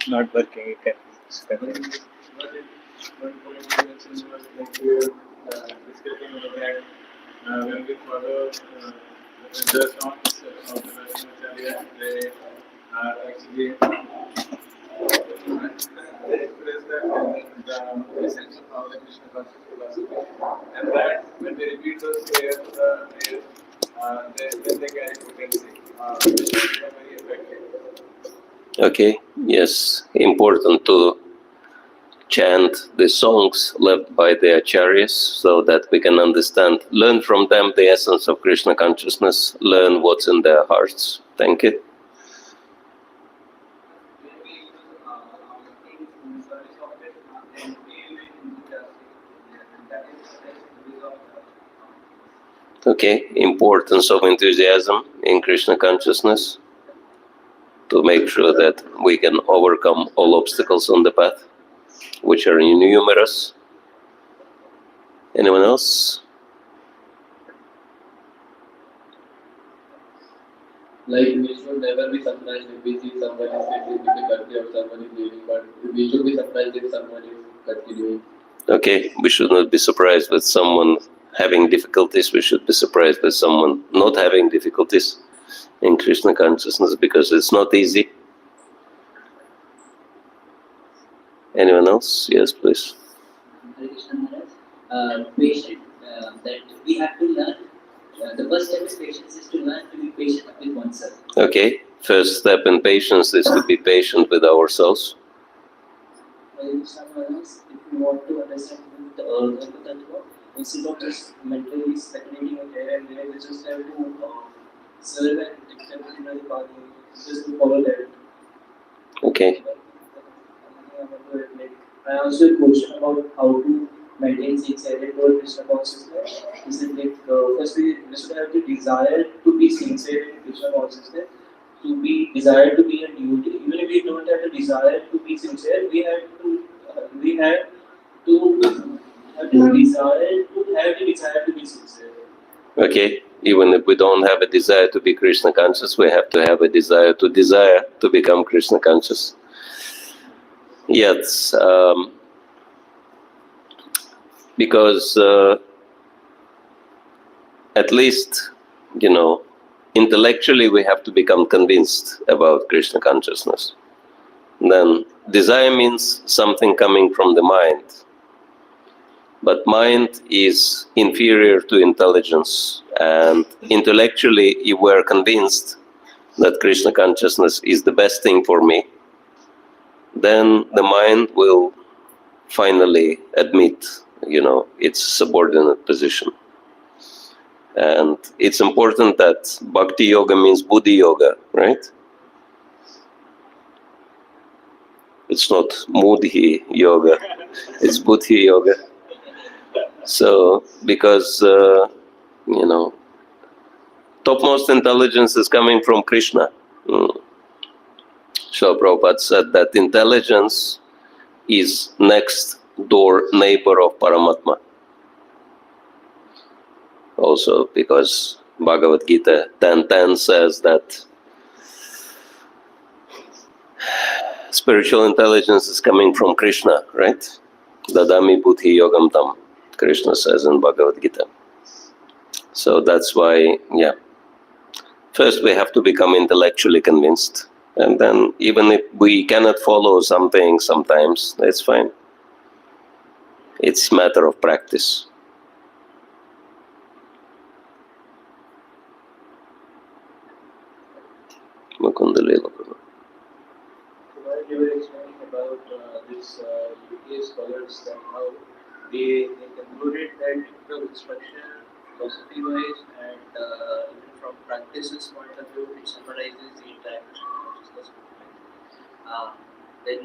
Not working, you can discussing when we follow the songs of the Rasayana, they are actually they express the essence of how the Krishna conscious philosophy, and that when they repeat those prayers to the ears, they carry potency, which is very effective. Okay, yes, important to chant the songs left by the acharyas so that we can understand, learn from them the essence of Krishna consciousness, learn what's in their hearts. Thank you. Okay, importance of enthusiasm in Krishna consciousness to make sure that we can overcome all obstacles on the path, which are numerous. Anyone else? Like we should never be surprised if we see someone is facing difficulty or someone is leaving, but we should be surprised if someone is continuing. Okay, we should not be surprised with someone having difficulties, we should be surprised with someone not having difficulties in Krishna consciousness, because it's not easy. Anyone else? Yes, please. Hare Krishna Maharaj. Patient, that we have to learn. The first step is patience, is to learn to be patient with oneself. Okay, first step in patience is to be patient with ourselves. Hare Krishna Maharaj, if you want to understand the earth of the tattva, instead of just mentally speculating here and there, we just have to serve and accept in the path, just to follow that. Okay. I also have a question about how to maintain sincerity toward Krishna consciousness. Is it like first we should have the desire to be sincere in Krishna consciousness, to be desire to be a devotee. Even if we don't have the desire to be sincere, we have to have the desire to be sincere. Okay, even if we don't have a desire to be Krishna conscious, we have to have a desire to become Krishna conscious. Yes, because at least, intellectually we have to become convinced about Krishna consciousness. Then desire means something coming from the mind, but mind is inferior to intelligence, and intellectually if we are convinced that Krishna consciousness is the best thing for me, then the mind will finally admit, its subordinate position. And it's important that Bhakti Yoga means Buddhi Yoga, right? It's not Mudhi Yoga, it's Buddhi Yoga. So, because, topmost intelligence is coming from Krishna. So Prabhupada said that intelligence is next door neighbor of Paramatma. Also because Bhagavad Gita 10:10 says that spiritual intelligence is coming from Krishna, right? Dadami buddhi yogam tam, Krishna says in Bhagavad Gita. So that's why, first we have to become intellectually convinced, and then even if we cannot follow something sometimes, that's fine. It's a matter of practice. Mukundalila Prabhu. While you were explaining about this UK scholars, that how they concluded that Nectar of Instruction, philosophy-wise and even from practices point of view, it summarizes the entire consciousness movement. Then,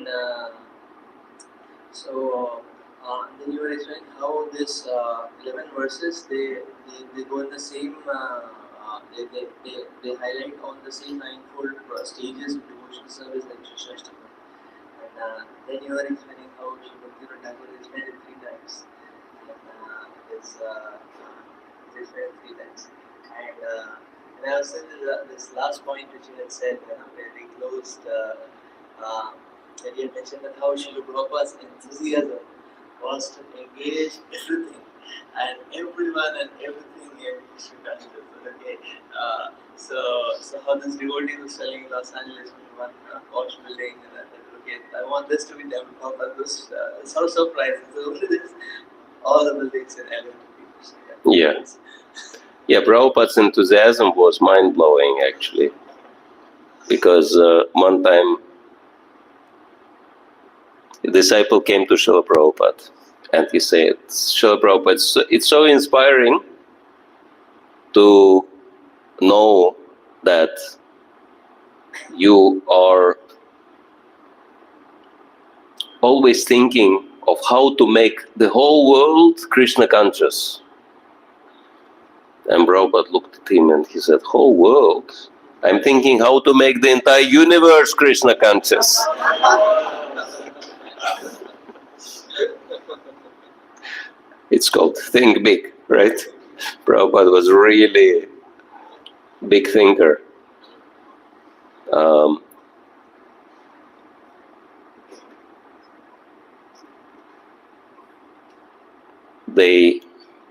so Then you were explaining how this 11 verses they go in the same they highlight on the same ninefold stages of devotional service like Shashtaka. And then you were explaining how Shri Thakur is read it 3 times. And is read 3 times. And I was saying this last point which you had said where we closed that you had mentioned that how Srila Prabhupada's enthusiasm was to engage everything and everyone and everything in Krishna consciousness. Okay, so how this devotee was selling in Los Angeles in one couch building, and okay, I want this to be done. Prabhupada was so surprised. So this, all the buildings in LA to be Krishna. Yeah. Yeah, Prabhupada's enthusiasm was mind-blowing actually, because one time a disciple came to Srila Prabhupada and he said, Srila Prabhupada, it's so inspiring to know that you are always thinking of how to make the whole world Krishna conscious. And Prabhupada looked at him and he said, whole world? I'm thinking how to make the entire universe Krishna conscious. It's called think big, right? Prabhupada was really big thinker. They,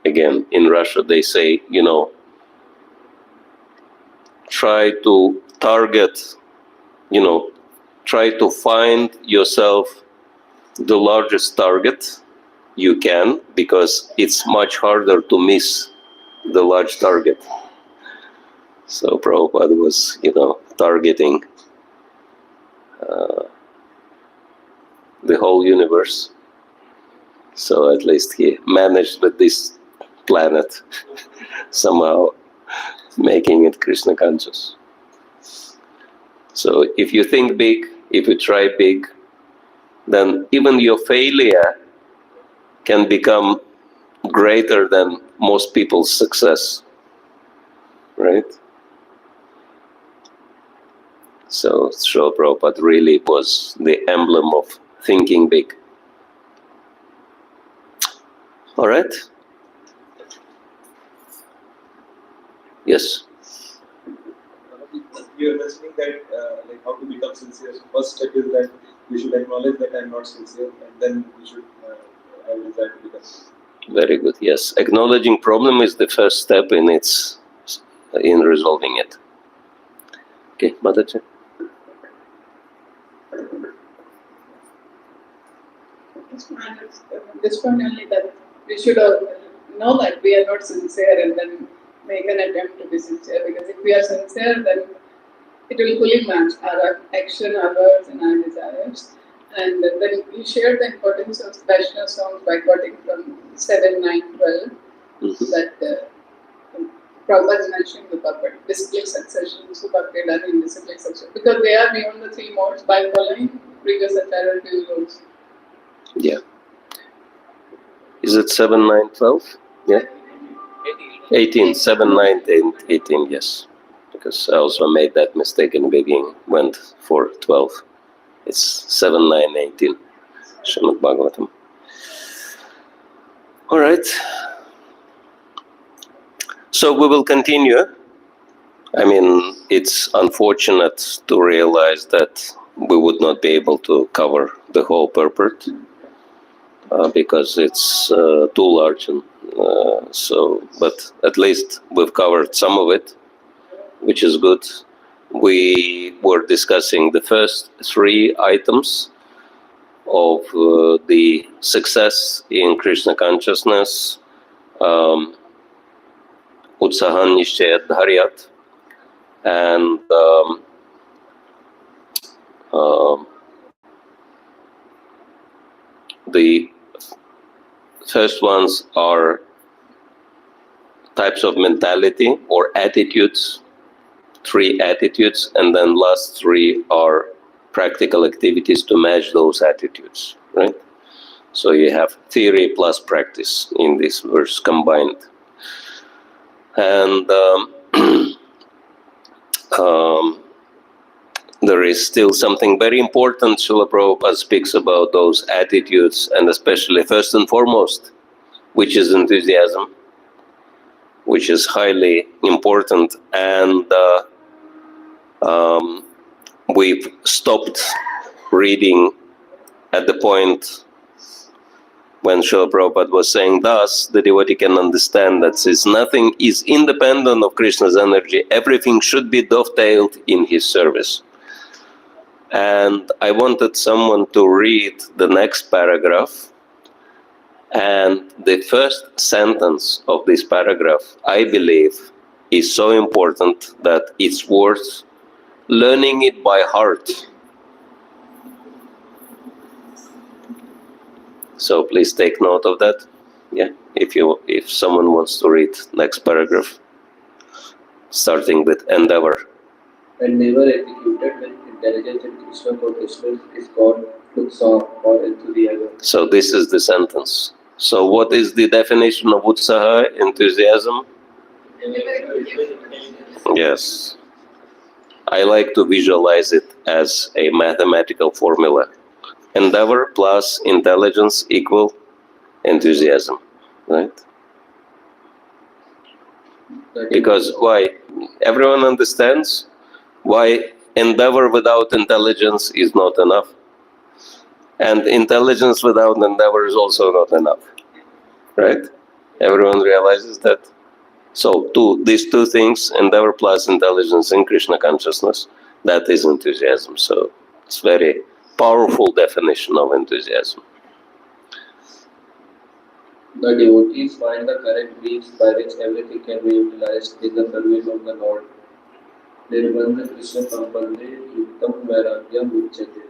again, in Russia, they say, try to target, try to find yourself the largest target you can, because it's much harder to miss the large target. So Prabhupada was, targeting the whole universe. So at least he managed with this planet somehow making it Krishna conscious. So if you think big, if you try big, then even your failure can become greater than most people's success, right? So Srila Prabhupada really was the emblem of thinking big. All right? Yes? You are mentioning that like how to become sincere. So first step is that we should acknowledge that I am not sincere, and then we should have a desire to become sincere. Very good, yes. Acknowledging problem is the first step in resolving it. Okay, Mataji? This one only that we should know that we are not sincere and then make an attempt to be sincere, because if we are sincere, then it will fully match our action, our words, and our desires. And then we share the importance of Vaishnava songs by quoting from 7, 9, 12, that Prabhupada is mentioning the puppet, disciplic succession, Subhakti, and disciplic succession, because they are beyond the 3 modes by following previous Acharya rules. Yeah. Is it 7, 9, 12? Yeah? 18, 7, 9, 18, yes. Because I also made that mistake in the beginning, went for 12. It's 7, 9, 18. Srimad Bhagavatam. All right. So we will continue. I mean, it's unfortunate to realize that we would not be able to cover the whole purport because it's too large. And, but at least we've covered some of it, which is good. We were discussing the first 3 items of the success in Krishna consciousness, Utsahan Nishchayat Dharyat, and the first ones are types of mentality or attitudes, 3 attitudes, and then last 3 are practical activities to match those attitudes, right? So you have theory plus practice in this verse combined. And there is still something very important. Srila Prabhupada speaks about those attitudes, and especially first and foremost, which is enthusiasm, which is highly important. And we've stopped reading at the point when Srila Prabhupada was saying, thus the devotee can understand that since nothing is independent of Krishna's energy, everything should be dovetailed in his service. And I wanted someone to read the next paragraph, and the first sentence of this paragraph, I believe, is so important that it's worth learning it by heart. So please take note of that. Yeah, if someone wants to read next paragraph, starting with endeavor. And never executed with intelligence and Krishna consciousness is called utsaha or enthusiasm. So this is the sentence. So what is the definition of utsaha, enthusiasm? Yes. I like to visualize it as a mathematical formula. Endeavor plus intelligence equal enthusiasm, right? Because why? Everyone understands why endeavor without intelligence is not enough. And intelligence without endeavor is also not enough, right? Everyone realizes that. So these two things, endeavor plus intelligence in Krishna consciousness, that is enthusiasm. So it's very powerful definition of enthusiasm. The devotees find the correct means by which everything can be utilized in the service of the Lord. Nirbandha Krishna Sampande Yuktam Vairagyam Uchyate.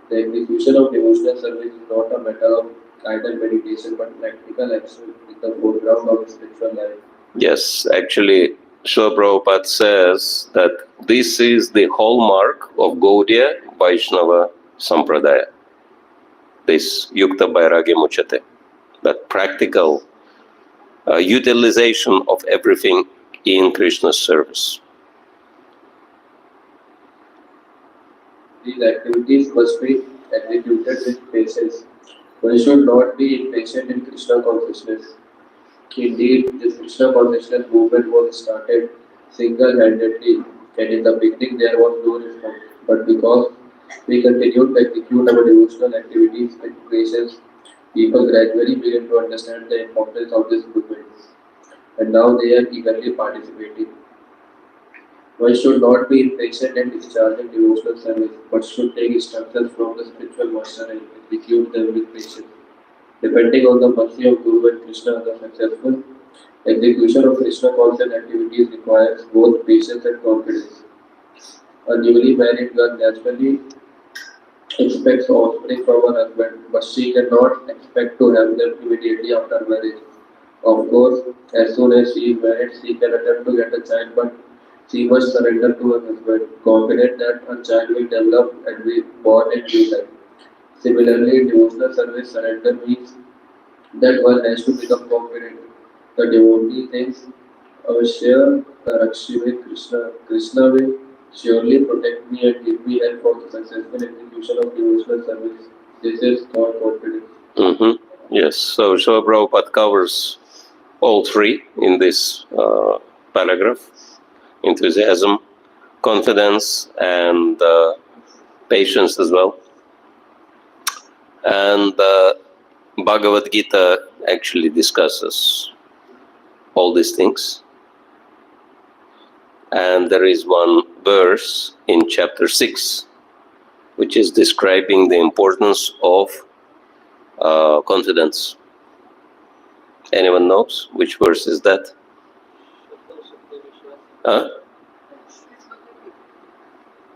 The execution of devotional service is not a matter of guided meditation but practical action in the foreground of spiritual life. Yes, actually, Srila Prabhupada says that this is the hallmark of Gaudiya Vaishnava Sampradaya, this Yukta Vairagya Muchate, that practical utilization of everything in Krishna's service. These activities must be executed with patience. One should not be impatient in Krishna consciousness. Indeed, this Krishna consciousness movement was started single-handedly, and in the beginning there was no response. But because we continued to execute our devotional activities with patience, people gradually began to understand the importance of this movement, and now they are eagerly participating. One should not be impatient in discharging devotional service, but should take instructions from the spiritual master and execute them with patience. Depending on the mercy of Guru and Krishna, the successful execution of Krishna conscious activities requires both patience and confidence. A newly married girl naturally expects offspring from her husband, but she cannot expect to have them immediately after marriage. Of course, as soon as she is married, she can attempt to get a child, but she must surrender to her husband, confident that a child will develop and be born in due time. Similarly, in devotional service, surrender means that one has to become confident. The devotee thinks, Avashya Rakshive Krishna. Krishna will surely protect me and give me help for the successful execution of devotional service. This is called confidence. Yes, so Srila Prabhupada covers all three in this paragraph: enthusiasm, confidence, and patience as well. And Bhagavad Gita actually discusses all these things. And there is one verse in chapter 6 which is describing the importance of confidence. Anyone knows which verse is that? Huh?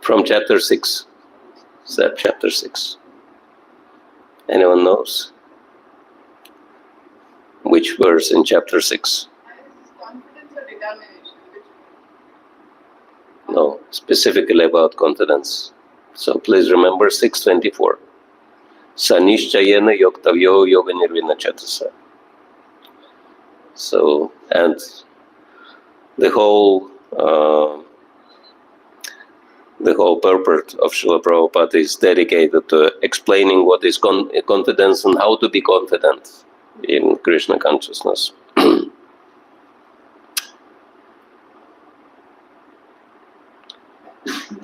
From chapter 6. Is that chapter 6? Anyone knows? Which verse in chapter 6? Confidence or determination? No, specifically about confidence. So please remember 6:24. Sanishchayena yoktavyo yoga nirvina chetasa. So, and the whole purport of Srila Prabhupada is dedicated to explaining what is confidence and how to be confident in Krishna consciousness.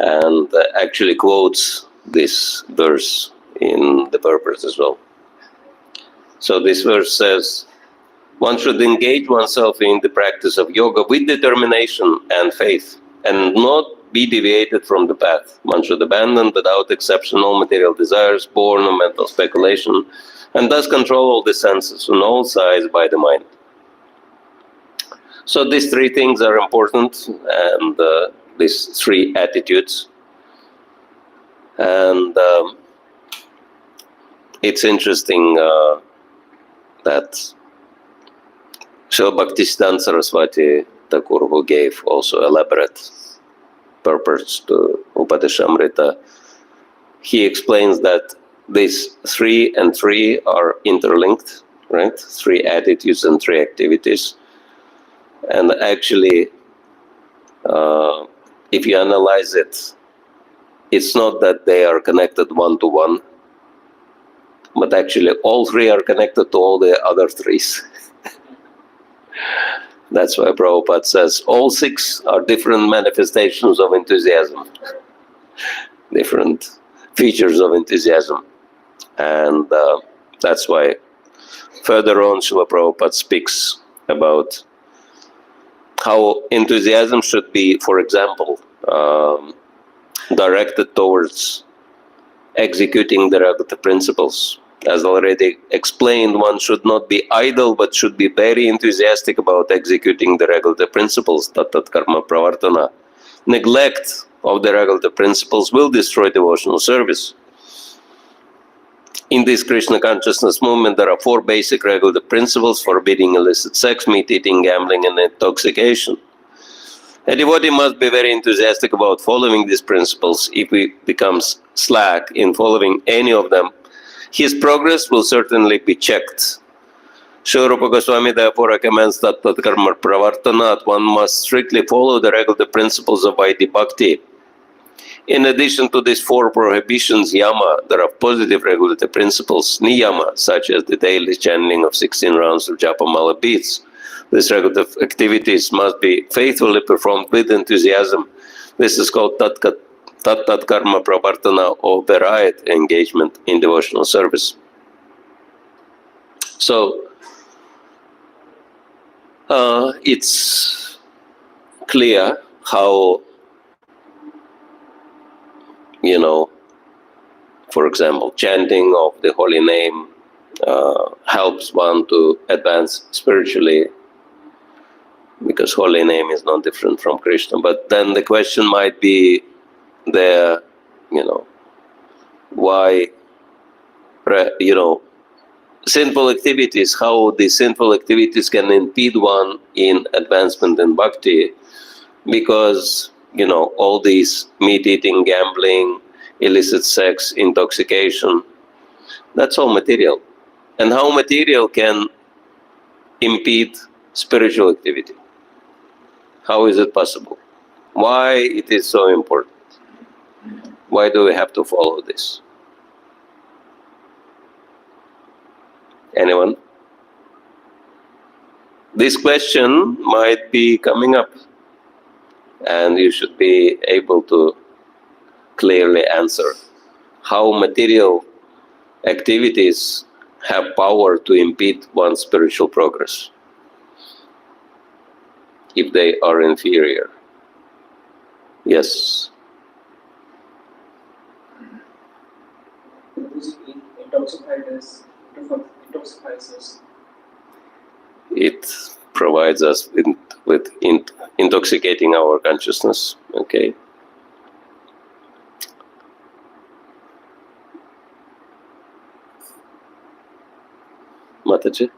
And actually quotes this verse in the purport as well. So this verse says, one should engage oneself in the practice of yoga with determination and faith, and not be deviated from the path. One should abandon without exception all material desires, born of mental speculation, and thus control all the senses on all sides by the mind. So these three things are important, and these three attitudes. And it's interesting that Srila Bhaktisiddhanta Saraswati Thakur, who gave also elaborate purports to Upadeshamrita, he explains that these 3 and 3 are interlinked, right? 3 attitudes and 3 activities. And actually, if you analyze it, it's not that they are connected one to one, but actually all 3 are connected to all the other 3s. That's why Prabhupada says all 6 are different manifestations of enthusiasm, different features of enthusiasm. And that's why further on Srila Prabhupada speaks about how enthusiasm should be, for example, directed towards executing the Ragata principles. As already explained, one should not be idle, but should be very enthusiastic about executing the Ragata principles, tat karma pravartana. Neglect of the Ragata principles will destroy devotional service. In this Krishna consciousness movement, there are 4 basic Ragata principles: forbidding illicit sex, meat eating, gambling, and intoxication. A devotee must be very enthusiastic about following these principles. If he becomes slack in following any of them, his progress will certainly be checked. Srila Rupa Goswami therefore recommends that karma pravartana, one must strictly follow the regular principles of Vaidhi Bhakti. In addition to these 4 prohibitions, yama, there are positive regulative principles, niyama, such as the daily chanting of 16 rounds of Japamala beads. These regulative activities must be faithfully performed with enthusiasm. This is called tat karma pravartana, or varied engagement in devotional service. So, it's clear how, for example, chanting of the holy name helps one to advance spiritually, because holy name is not different from Krishna. But then the question might be there, why, sinful activities, how the sinful activities can impede one in advancement in bhakti, because, all these meat eating, gambling, illicit sex, intoxication, that's all material. And how material can impede spiritual activity? How is it possible? Why it is so important? Why do we have to follow this? Anyone? This question might be coming up, and you should be able to clearly answer how material activities have power to impede one's spiritual progress if they are inferior. Yes. Intoxicates us. It provides us with intoxicating our consciousness. Okay. Mataji?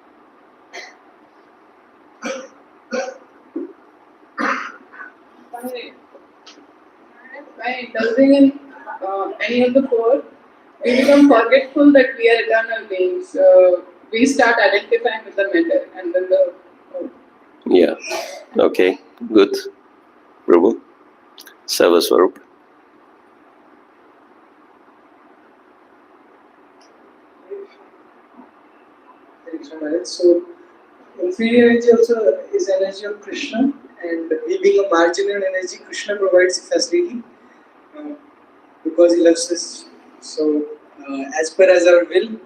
By indulging in any of the 4, we become forgetful that we are eternal beings. We start identifying with the matter and then the. Yeah. Okay. Good. Prabhu. Savaswarup. So, inferior energy also is energy of Krishna, and he being a marginal energy, Krishna provides facility because he loves us. So, as per as our will,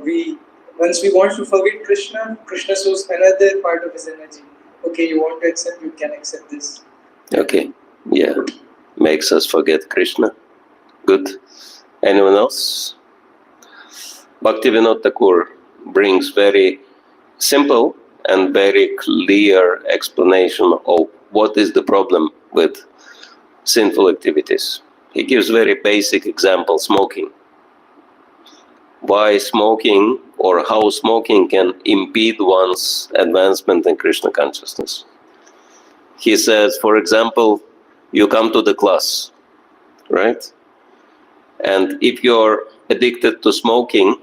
we once we want to forget Krishna, Krishna shows another part of his energy. Okay, you want to accept, you can accept this. Okay. Yeah. Makes us forget Krishna. Good. Anyone else? Bhaktivinoda Thakur brings very simple and very clear explanation of what is the problem with sinful activities. He gives very basic example, smoking. Why smoking or how smoking can impede one's advancement in Krishna consciousness. He says, for example, you come to the class, right? And if you're addicted to smoking,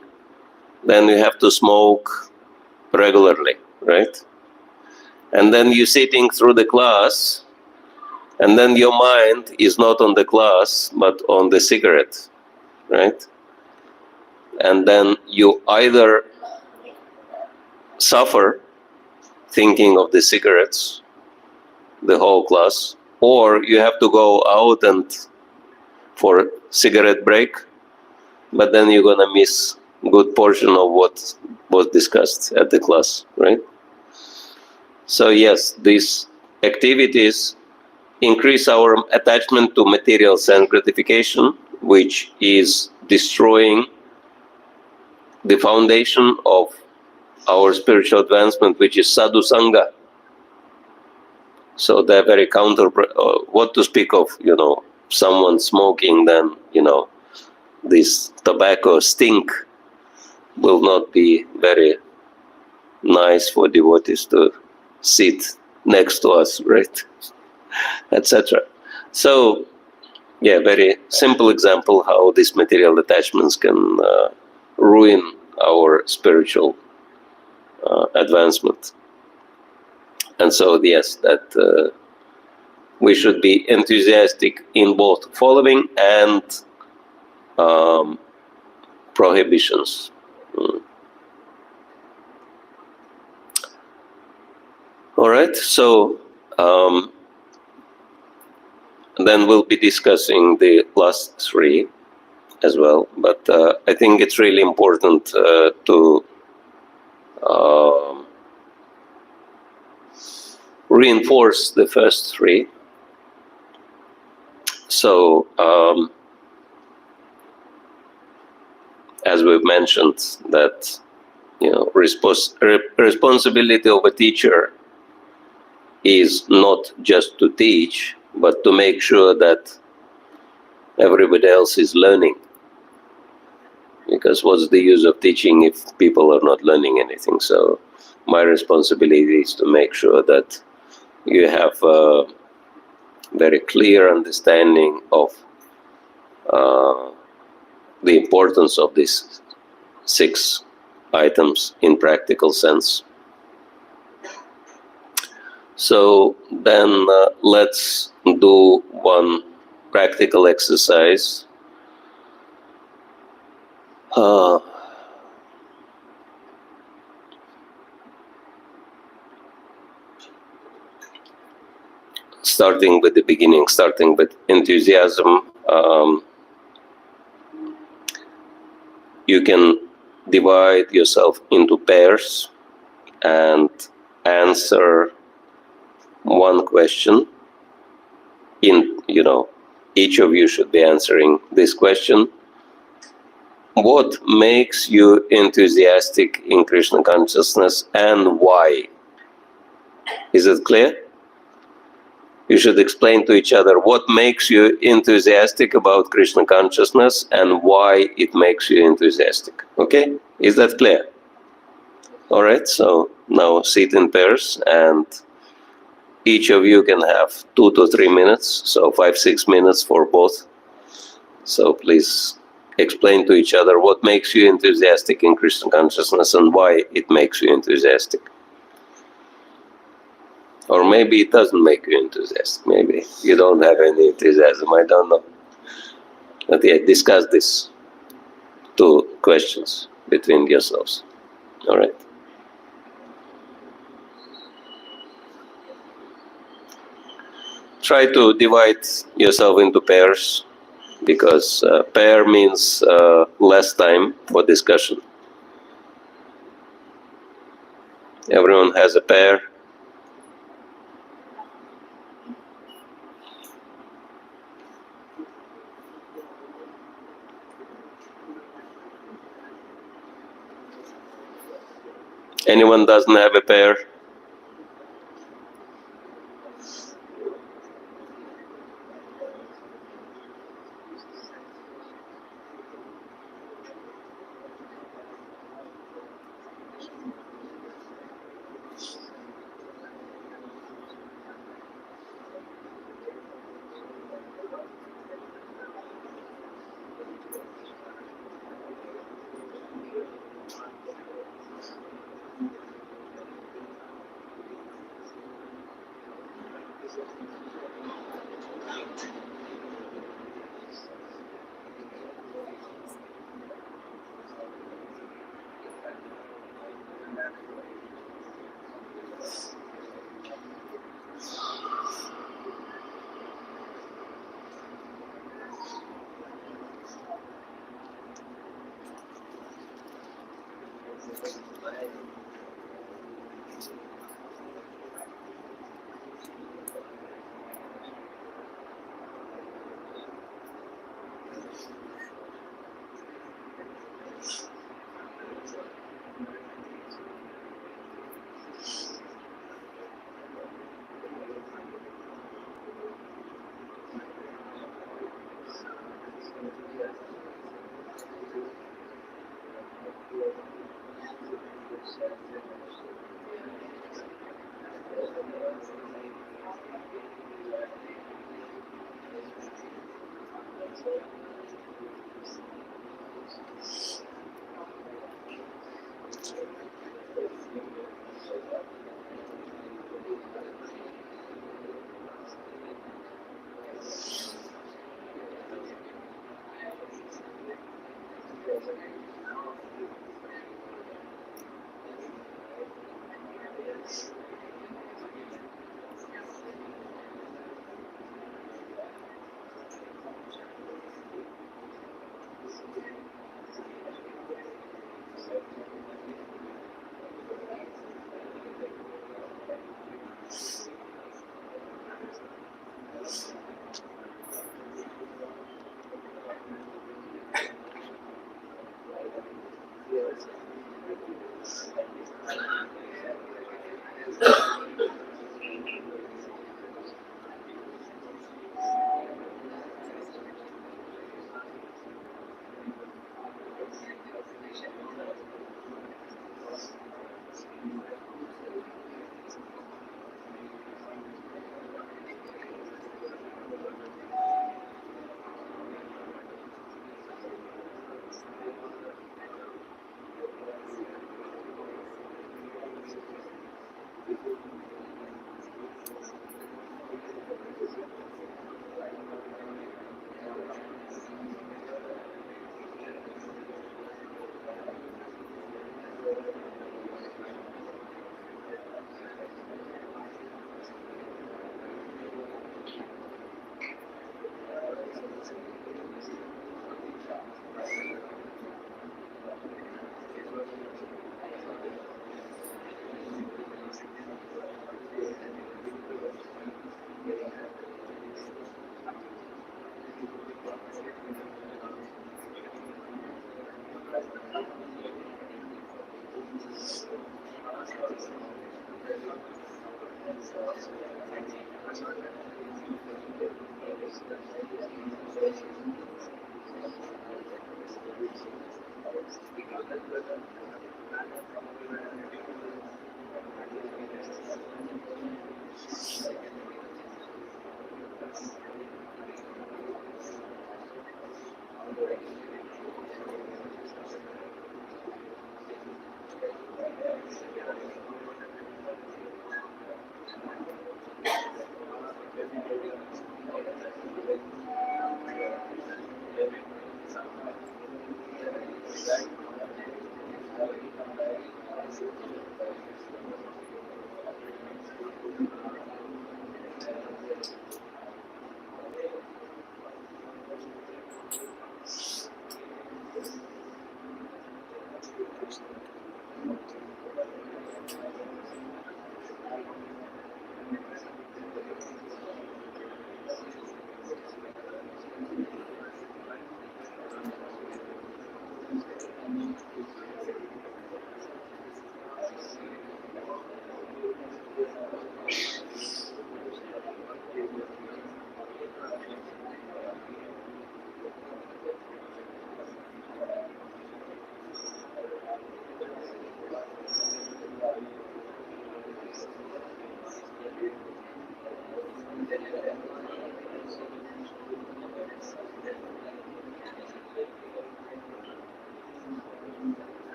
then you have to smoke regularly, right? And then you're sitting through the class, and then your mind is not on the class, but on the cigarette, right? And then you either suffer thinking of the cigarettes, the whole class, or you have to go out and for a cigarette break, but then you're gonna miss a good portion of what was discussed at the class, right? So yes, these activities increase our attachment to material sense gratification, which is destroying the foundation of our spiritual advancement, which is sadhu sangha. So they're very counter. What to speak of, someone smoking, then this tobacco stink will not be very nice for devotees to sit next to us, right? Etc. So, yeah, very simple example how these material attachments can ruin our spiritual advancement. And so, yes, that we should be enthusiastic in both following and prohibitions. All right, so then we'll be discussing the last three as well, but I think it's really important to reinforce the first three. So, as we've mentioned, that responsibility of a teacher is not just to teach, but to make sure that everybody else is learning. Because what's the use of teaching if people are not learning anything? So my responsibility is to make sure that you have a very clear understanding of the importance of these 6 items in practical sense. So then let's do one practical exercise. Starting with the beginning, starting with enthusiasm. You can divide yourself into pairs and answer one question. Each of you should be answering this question. What makes you enthusiastic in Krishna consciousness and why? Is it clear? You should explain to each other what makes you enthusiastic about Krishna consciousness and why it makes you enthusiastic. Okay? Is that clear? All right, so now sit in pairs and each of you can have 2 to 3 minutes, so 5-6 minutes for both. So please explain to each other what makes you enthusiastic in Krishna consciousness and why it makes you enthusiastic. Or maybe it doesn't make you enthusiastic, maybe you don't have any enthusiasm, I don't know. But yeah, discuss these two questions between yourselves. All right. Try to divide yourself into pairs, because pair means less time for discussion. Everyone has a pair. Anyone doesn't have a pair?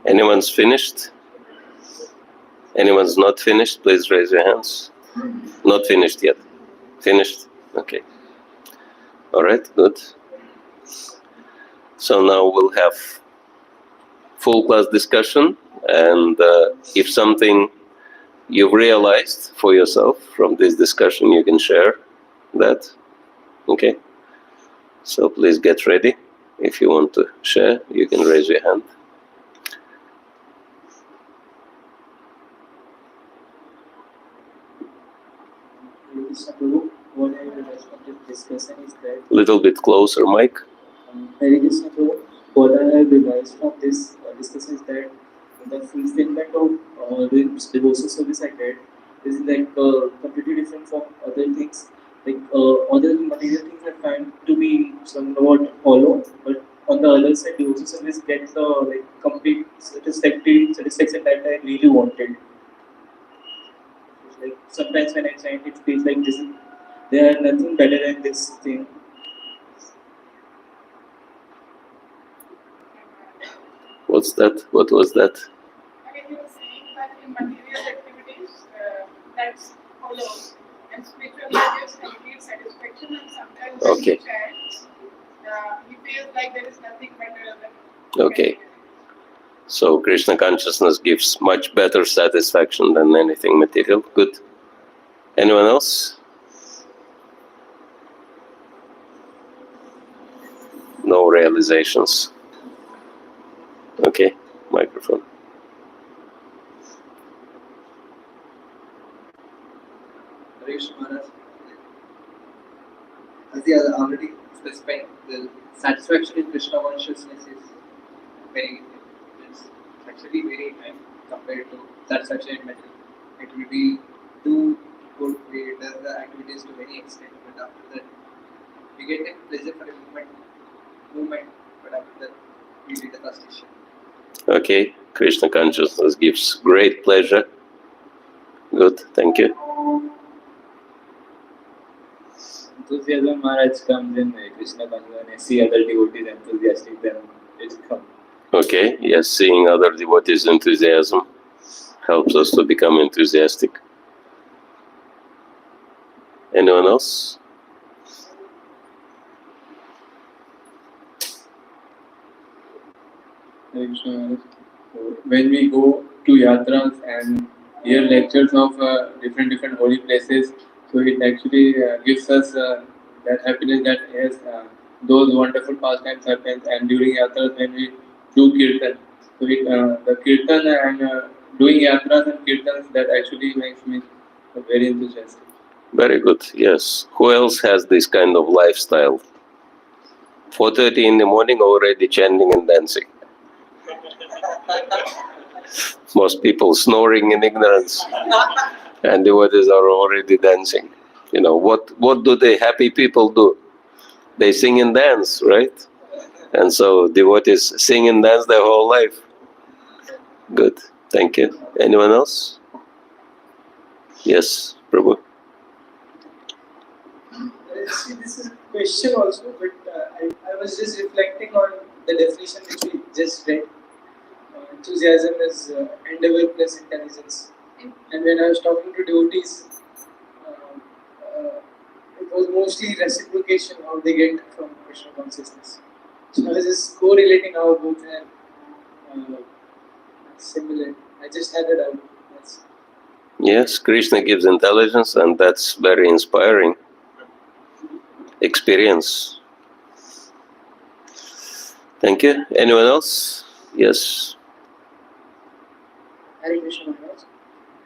Anyone's finished? Anyone's not finished? Please raise your hands. Not finished yet. Finished? Okay. All right, good. So now we'll have full class discussion, and if something you've realized for yourself from this discussion, you can share that. Okay? So please get ready. If you want to share, you can raise your hand. What I realized from this discussion is that Little bit closer, Mike. Hare Krishna Prabhu, what I have realized from this discussion is that the fulfillment of the devotional service I get is like completely different from other things. Like other material things I find to be somewhat hollow, but on the other side, devotional service gets the like complete satisfaction that I really wanted. Like sometimes when I chant, it feels like this. There are nothing better than this thing. What's that? What was that? I mean, you were saying that in material activities, that's hollow, and spiritual life gives satisfaction, and sometimes when Okay. he chants, he feels like there is nothing better than. Okay. So Krishna consciousness gives much better satisfaction than anything material. Good. Anyone else? No realizations. Okay, microphone. Hare Krishna Maharaj. As you are already specified, the satisfaction in Krishna consciousness is very, it's actually very high compared to satisfaction in material. It will be too good, we does the activities to very extent, but after that, we get a pleasure for a movement, but after that, we do the frustration. Okay, Krishna consciousness gives great pleasure. Good, thank you. Enthusiasm Maharaj comes in Krishna consciousness, and I see other devotees enthusiastic, then it's come. Okay, yes, seeing other devotees' enthusiasm helps us to become enthusiastic. Anyone else? Hare Krishna Maharaj. When we go to yatras and hear lectures of different holy places, so it actually gives us that happiness that yes, those wonderful pastimes happen. And during yatras when we do kirtan, so the kirtan and doing yatras and kirtans, that actually makes me very enthusiastic. Very good, yes. Who else has this kind of lifestyle? 4:30 in the morning already chanting and dancing. Most people snoring in ignorance, and devotees are already dancing. You know, what do the happy people do? They sing and dance, right? And so devotees sing and dance their whole life. Good, thank you. Anyone else? Yes, Prabhu. See, this is a question also, but I was just reflecting on the definition which we just read. Enthusiasm is endeavor plus intelligence. And when I was talking to devotees, it was mostly reciprocation how they get from Krishna consciousness. So I was just correlating how both are similar. I just had it out. That's Yes, Krishna gives intelligence, and that's very inspiring experience. Thank you. Anyone else? Yes. Hare Krishna Maharaj.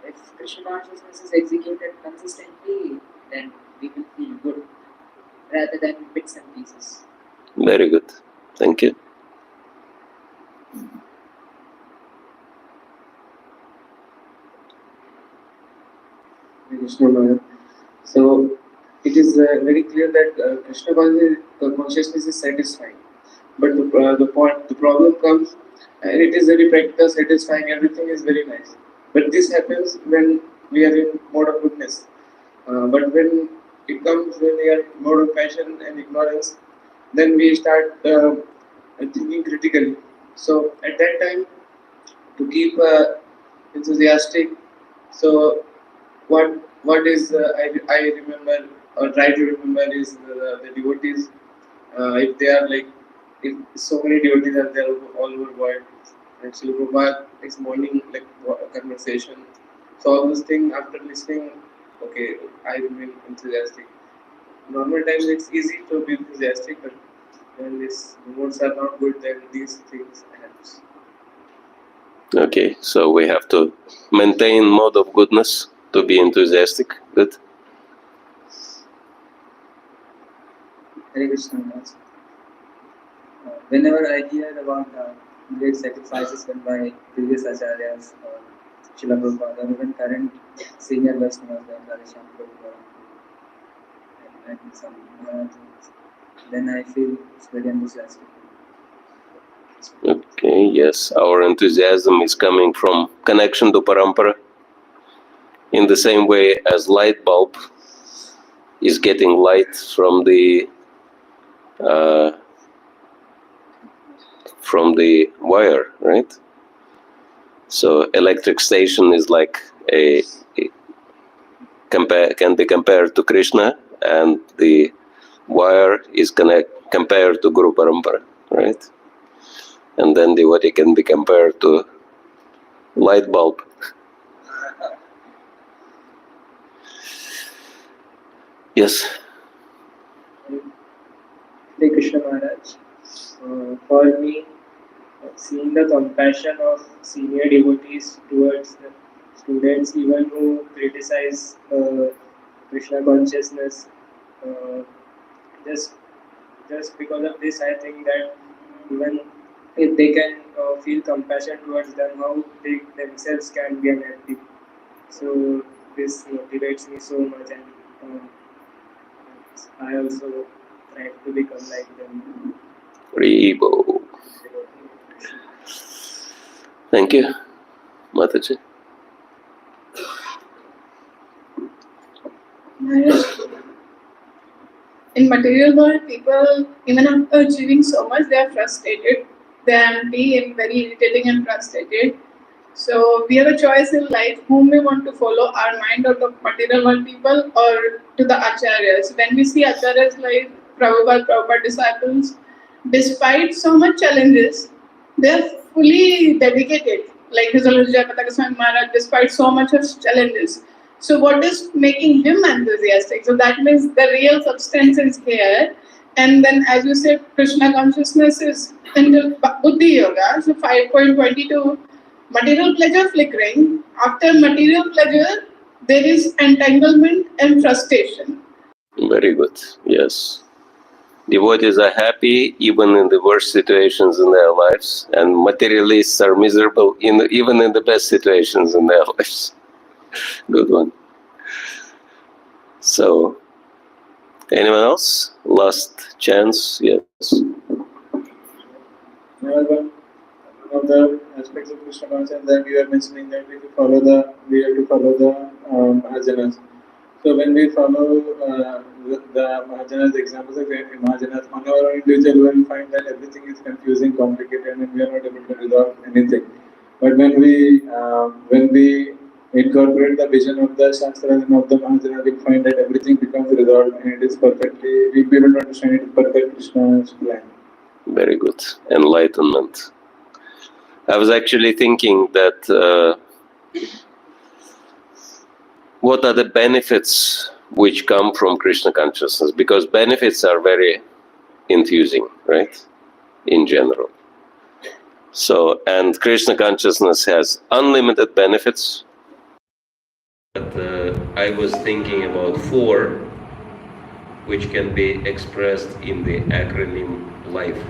If Krishna consciousness is executed consistently, then we will feel good rather than bits and pieces. Very good. Thank you. Krishna Maharaj. So it is very clear that Krishna consciousness is satisfying. But the problem comes, and it is very practical, satisfying. Everything is very nice. But this happens when we are in mode of goodness. But when it comes when we are in mode of passion and ignorance, then we start thinking critically. So at that time, to keep enthusiastic, so what is I remember or try to remember is the devotees. If they are like, if so many devotees are there all over the world, and Srila Prabhupada is morning like conversation. So all those things after listening, okay, I remain enthusiastic. Normal times it's easy to be enthusiastic, but when these modes are not good, then these things happens. Okay, so we have to maintain mode of goodness to be enthusiastic. Good. Hare Krishna Maharaj. Whenever I hear about great sacrifices done by previous acharyas, Srila Prabhupada, or even current senior Vaishnavas like Rasayana Prabhupada, and some Maharajs, then I feel it's very enthusiastic. Okay, yes, our enthusiasm is coming from connection to parampara. In the same way as light bulb is getting light from the wire, right? So electric station is like can be compared to Krishna, and the wire is compared to Guru Parampara, right? And then devotee can be compared to light bulb. Yes. Hare Krishna Maharaj. For me, seeing the compassion of senior devotees towards the students, even who criticize Krishna consciousness, uh, just because of this, I think that even if they can feel compassion towards them, how they themselves can be unhappy. So this motivates me so much, and I also try to become like them. Rebo. Thank you, Mataji. In material world, people, even after achieving so much, they are frustrated. They are empty and very irritating and frustrated. So we have a choice in life whom we want to follow, our mind or the material world people, or to the acharyas. When we see acharyas like Prabhupada disciples, despite so much challenges, they are fully dedicated. Like His Holiness Jayapataka Swami Maharaj, despite so much of challenges. So what is making him enthusiastic? So that means the real substance is here. And then as you said, Krishna consciousness is in the Buddhi Yoga. So 5.22, material pleasure flickering. After material pleasure, there is entanglement and frustration. Very good. Yes. Devotees are happy even in the worst situations in their lives, and materialists are miserable even in the best situations in their lives. Good one. So, anyone else? Last chance? Yes. One of the aspects of Krishna consciousness that we were mentioning that we have to follow the Mahajanas. So when we follow the Mahajanas, examples of Mahajanas, on our own individual, we will find that everything is confusing, complicated, and we are not able to resolve anything. But when we incorporate the vision of the Shastras and of the Maharaj, we'll find that everything becomes resolved and it is perfectly, we'll be able to understand it is perfect Krishna's plan. Very good. Enlightenment. I was actually thinking that what are the benefits which come from Krishna consciousness? Because benefits are very enthusing, right? In general. So, and Krishna consciousness has unlimited benefits. But I was thinking about 4 which can be expressed in the acronym LIFE.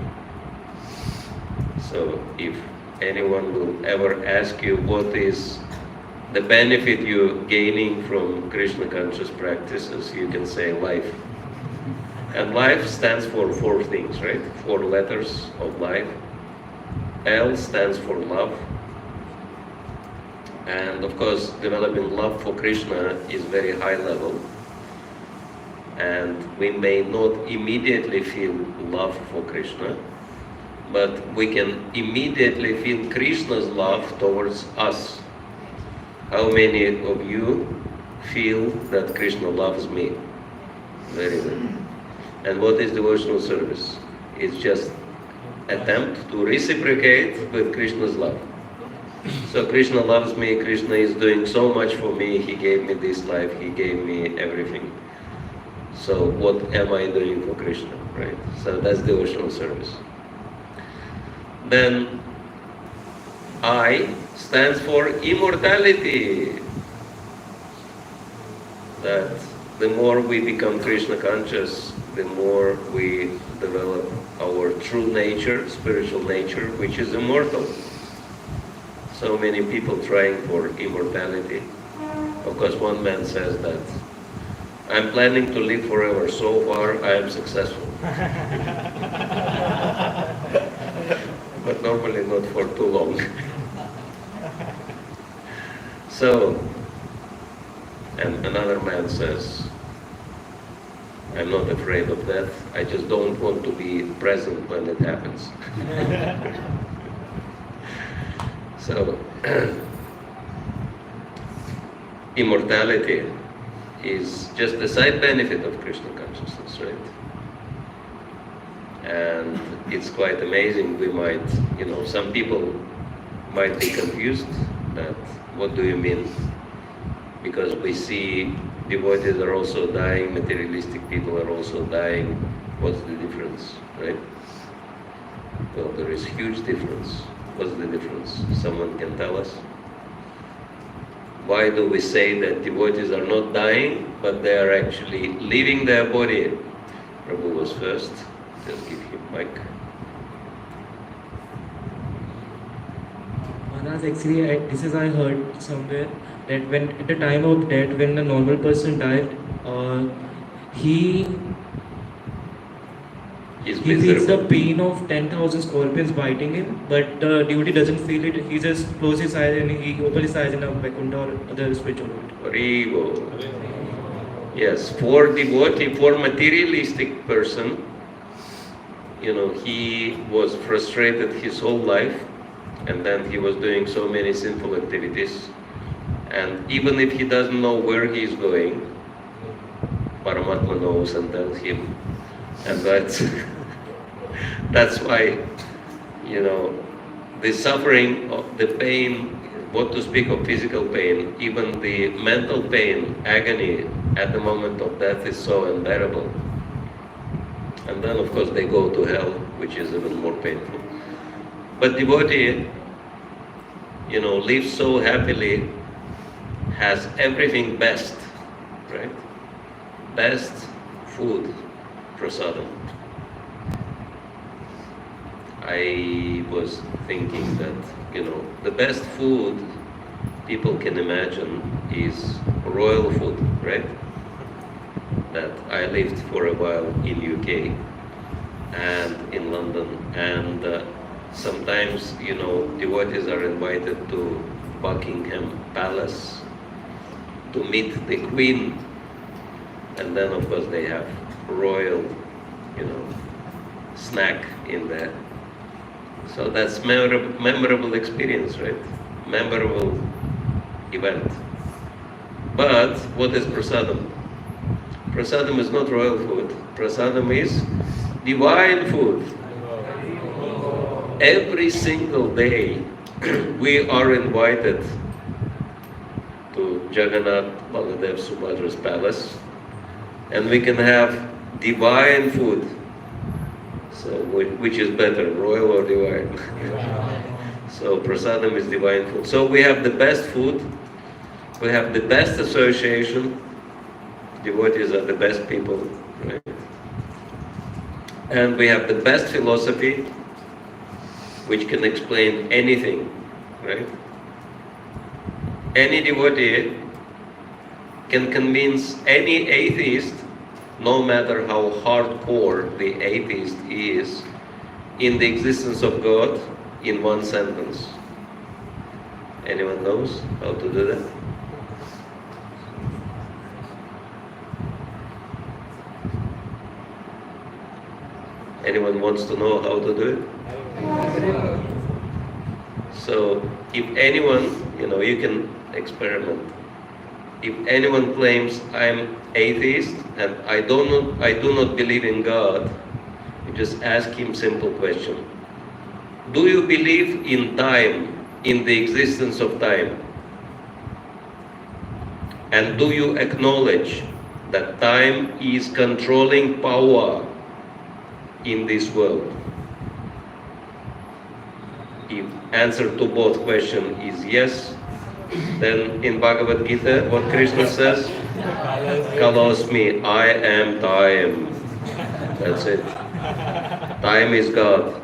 So if anyone will ever ask you what is the benefit you're gaining from Krishna conscious practices, you can say life. And life stands for 4 things, right? 4 letters of life. L stands for love. And of course, developing love for Krishna is very high level. And we may not immediately feel love for Krishna, but we can immediately feel Krishna's love towards us. How many of you feel that Krishna loves me? Very good. And what is devotional service? It's just attempt to reciprocate with Krishna's love. So Krishna loves me, Krishna is doing so much for me, he gave me this life, he gave me everything. So what am I doing for Krishna, right? So that's devotional service. Then I stands for immortality. That the more we become Krishna conscious, the more we develop our true nature, spiritual nature, which is immortal. So many people trying for immortality. Of course, one man says that, I'm planning to live forever. So far, I am successful. But normally not for too long. So, and another man says, I'm not afraid of death, I just don't want to be present when it happens. So, immortality is just a side benefit of Krishna consciousness, right? And it's quite amazing. We might, some people might be confused that, what do you mean? Because we see devotees are also dying, materialistic people are also dying. What's the difference, right? Well, there is huge difference. What's the difference? Someone can tell us? Why do we say that devotees are not dying, but they are actually leaving their body? Prabhu was first. Just give him mic. Maharaj, actually, I heard somewhere that when at the time of death, when a normal person died, he feels the pain of 10,000 scorpions biting him, but the devotee doesn't feel it. He just closes his eyes and he opens his eyes in a Vaikuntha or other spiritual world. Yes, for devotee, for materialistic person, he was frustrated his whole life, and then he was doing so many sinful activities. And even if he doesn't know where he is going, Paramatma knows and tells him. And that's why, the suffering, of the pain, what to speak of physical pain, even the mental pain, agony at the moment of death is so unbearable. And then of course they go to hell, which is even more painful. But devotee, lives so happily, has everything best, right? Best food, prasadam. I was thinking that, the best food people can imagine is royal food, right? That I lived for a while in UK and in London, and sometimes, devotees are invited to Buckingham Palace to meet the Queen, and then of course they have royal, snack in there. So that's memorable experience, right? Memorable event. But what is prasadam? Prasadam is not royal food. Prasadam is divine food. Every single day we are invited to Jagannath Baladev Subhadra's palace, and we can have divine food. So which is better, royal or divine? So prasadam is divine food. So we have the best food, we have the best association, devotees are the best people, right? And we have the best philosophy, which can explain anything, right? Any devotee can convince any atheist, no matter how hardcore the atheist is, in the existence of God in one sentence. Anyone knows how to do that? Anyone wants to know how to do it? So if anyone, you can experiment. If anyone claims I'm atheist and I do not believe in God, you just ask him simple question. Do you believe in time, in the existence of time? And do you acknowledge that time is controlling power in this world? If answer to both questions is yes, then in Bhagavad Gita, what Krishna says? Kalosmi, I am time. That's it. Time is God.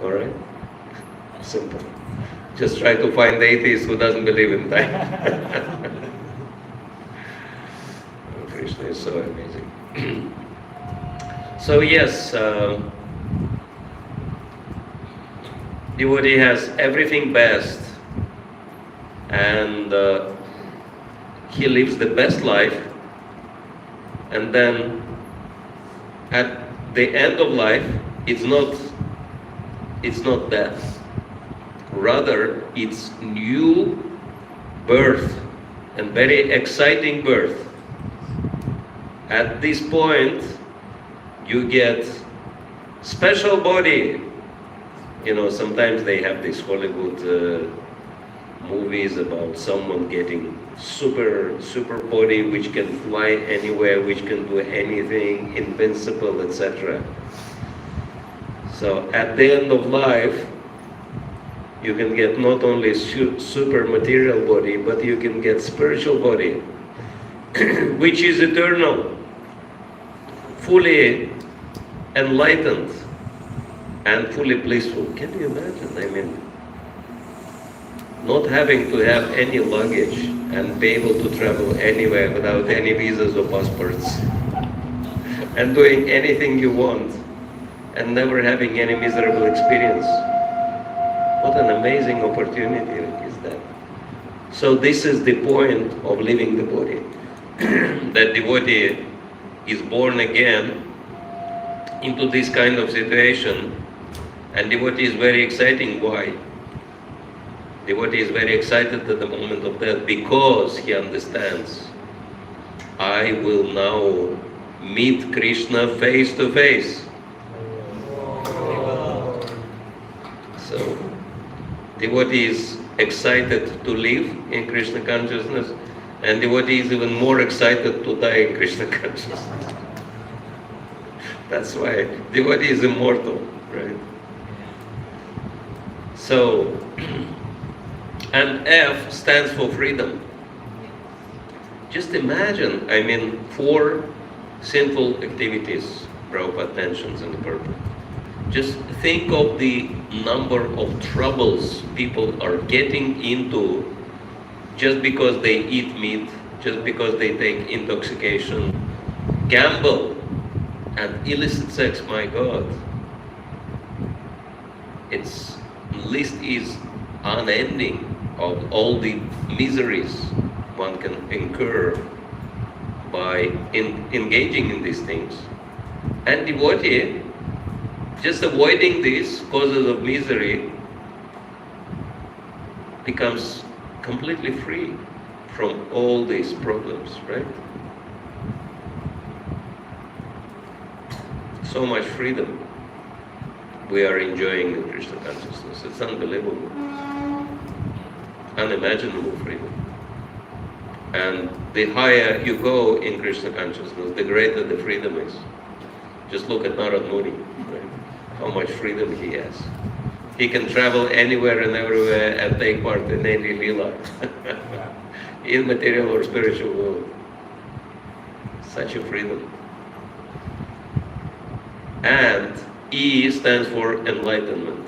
Alright? Simple. Just try to find the atheist who doesn't believe in time. Krishna is so amazing. So yes, devotee has everything best, and he lives the best life, and then at the end of life, it's not death. Rather, it's new birth, and very exciting birth. At this point, you get special body. Sometimes they have these Hollywood movies about someone getting super body which can fly anywhere, which can do anything, invincible, etc. So at the end of life, you can get not only super material body, but you can get spiritual body, which is eternal, fully enlightened, and fully blissful. Can you imagine? Not having to have any luggage and be able to travel anywhere without any visas or passports, and doing anything you want, and never having any miserable experience. What an amazing opportunity is that. So this is the point of leaving the body. That devotee is born again into this kind of situation, and devotee is very exciting. Why? Devotee is very excited at the moment of death because he understands, I will now meet Krishna face to face. So, devotee is excited to live in Krishna consciousness, and devotee is even more excited to die in Krishna consciousness. That's why devotee is immortal, right? So, and F stands for freedom. Just imagine, 4 sinful activities Prabhupada mentions in the purport. Just think of the number of troubles people are getting into just because they eat meat, just because they take intoxication, gamble, and illicit sex. My God, its list is unending of all the miseries one can incur by engaging in these things. And devotee, just avoiding these causes of misery, becomes completely free from all these problems, right? So much freedom we are enjoying in Krishna consciousness. It's unbelievable. Unimaginable freedom. And the higher you go in Krishna consciousness, the greater the freedom is. Just look at Narad Muni, right? How much freedom he has. He can travel anywhere and everywhere and take part in any lila, in material or spiritual world. Such a freedom. And E stands for enlightenment,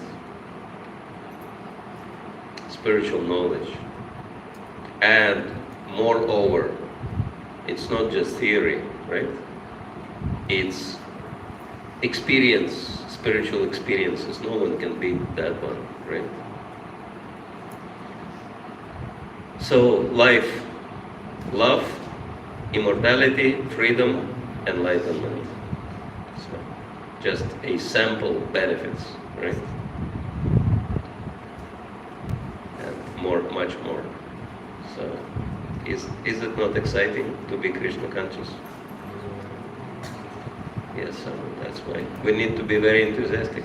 spiritual knowledge. And moreover, it's not just theory, right? It's experience, spiritual experiences. No one can beat that one, right? So life, love, immortality, freedom, enlightenment. So just a sample benefits, right? And more, much more. So is it not exciting to be Krishna conscious? Yes, so that's why we need to be very enthusiastic.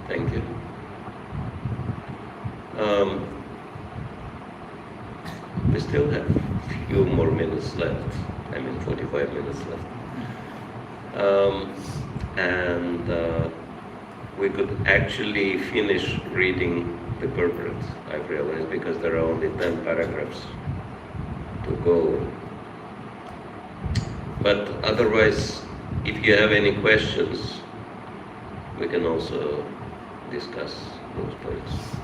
Thank you. We still have a few more minutes left. 45 minutes left. And we could actually finish reading the purport, I've realized, because there are only 10 paragraphs to go. But otherwise, if you have any questions, we can also discuss those points.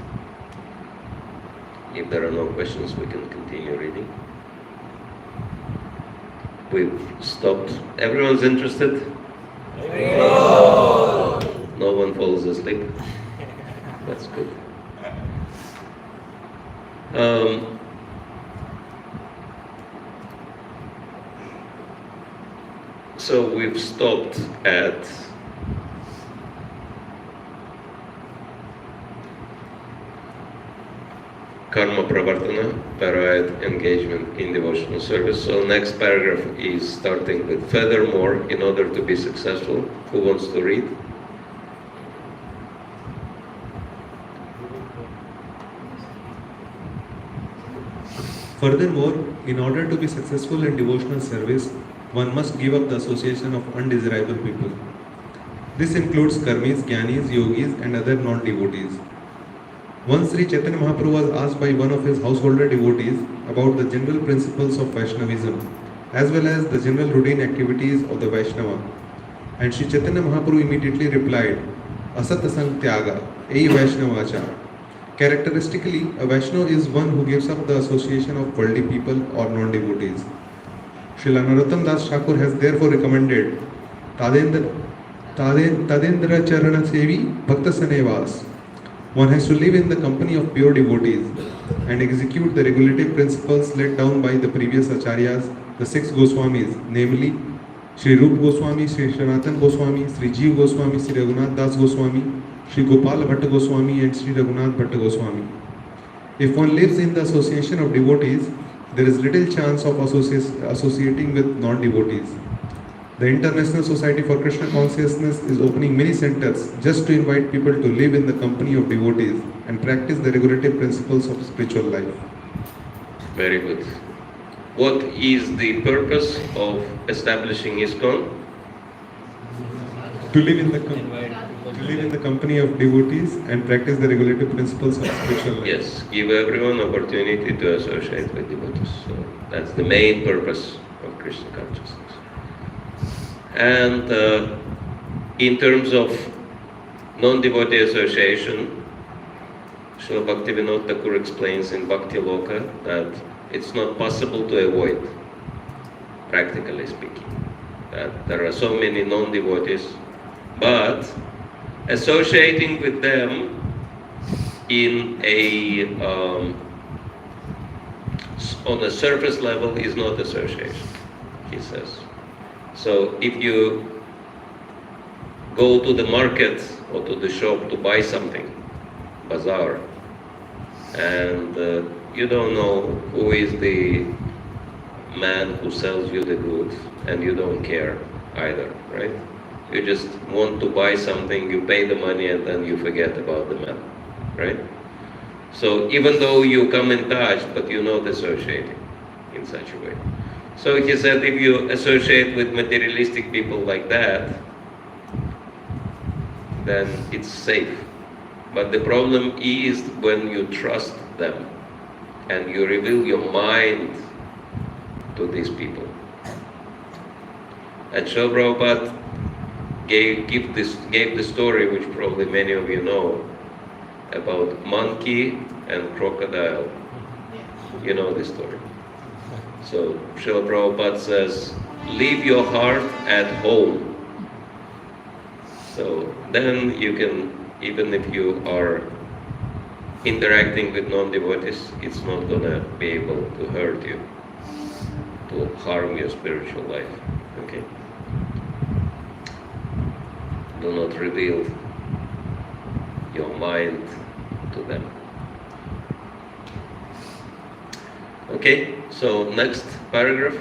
If there are no questions, we can continue reading. We've stopped. Everyone's interested? No one falls asleep? That's good. So we've stopped at karma pravartana, parayat engagement in devotional service. So next paragraph is starting with furthermore, in order to be successful. Who wants to read? Furthermore, in order to be successful in devotional service, one must give up the association of undesirable people. This includes karmis, jnanis, yogis and other non-devotees. Once Sri Chaitanya Mahaprabhu was asked by one of his householder devotees about the general principles of Vaishnavism as well as the general routine activities of the Vaishnava. And Sri Chaitanya Mahaprabhu immediately replied, Asat Asang Tyaga, Ei Vaishnavacha. Characteristically, a Vaishnava is one who gives up the association of worldly people or non-devotees. Srila Narottam Das Thakur has therefore recommended Tadendra Charana Sevi Bhakta Sanevas. One has to live in the company of pure devotees and execute the regulative principles laid down by the previous acharyas, the 6 Goswamis, namely Sri Rup Goswami, Sri Sanatan Goswami, Sri Jeev Goswami, Sri Raghunath Das Goswami, Sri Gopal Bhatta Goswami and Sri Raghunath Bhatta Goswami. If one lives in the association of devotees, there is little chance of associating with non-devotees. The International Society for Krishna Consciousness is opening many centers just to invite people to live in the company of devotees and practice the regulative principles of spiritual life. Very good. What is the purpose of establishing ISKCON? To live in the company of devotees and practice the regulative principles of spiritual life. Yes, give everyone opportunity to associate with devotees. So that's the main purpose of Krishna consciousness. And in terms of non-devotee association, Srila Bhaktivinoda Thakur explains in Bhakti Loka that it's not possible to avoid, practically speaking. That there are so many non-devotees, but associating with them in on a surface level is not association, he says. So if you go to the market or to the shop to buy something, bazaar, and you don't know who is the man who sells you the goods, and you don't care either, right? You just want to buy something, you pay the money, and then you forget about the man, right? So even though you come in touch, but you're not associating in such a way. So he said, if you associate with materialistic people like that, then it's safe. But the problem is when you trust them and you reveal your mind to these people. And Srila Prabhupada gave the story, which probably many of you know, about monkey and crocodile. You know this story. So Srila Prabhupada says, leave your heart at home. So then you can, even if you are interacting with non-devotees, it's not going to be able to hurt you, to harm your spiritual life. Okay? Do not reveal your mind to them. Okay, so next paragraph.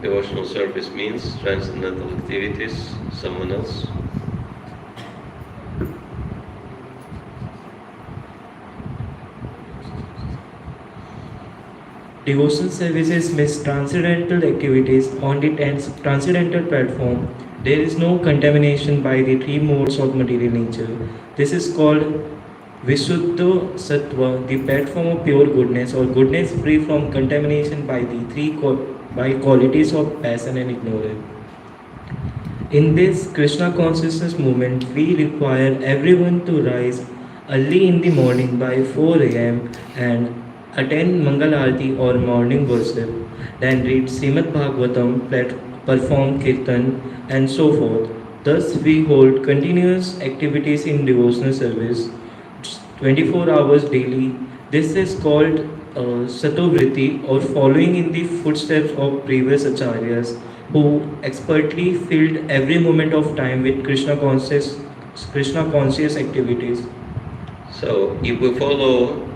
Devotional service means transcendental activities. Someone else? Devotional services means transcendental activities on the transcendental platform. There is no contamination by the three modes of material nature. This is called Vishuddha Sattva, the platform of pure goodness or goodness free from contamination by the by qualities of passion and ignorance. In this Krishna consciousness movement, we require everyone to rise early in the morning by 4 a.m. and attend Mangal Aarti or morning worship, then read Srimad Bhagavatam, perform Kirtan, and so forth. Thus, we hold continuous activities in devotional service 24 hours daily. This is called Satovritti, or following in the footsteps of previous acharyas who expertly filled every moment of time with Krishna conscious activities. So if we follow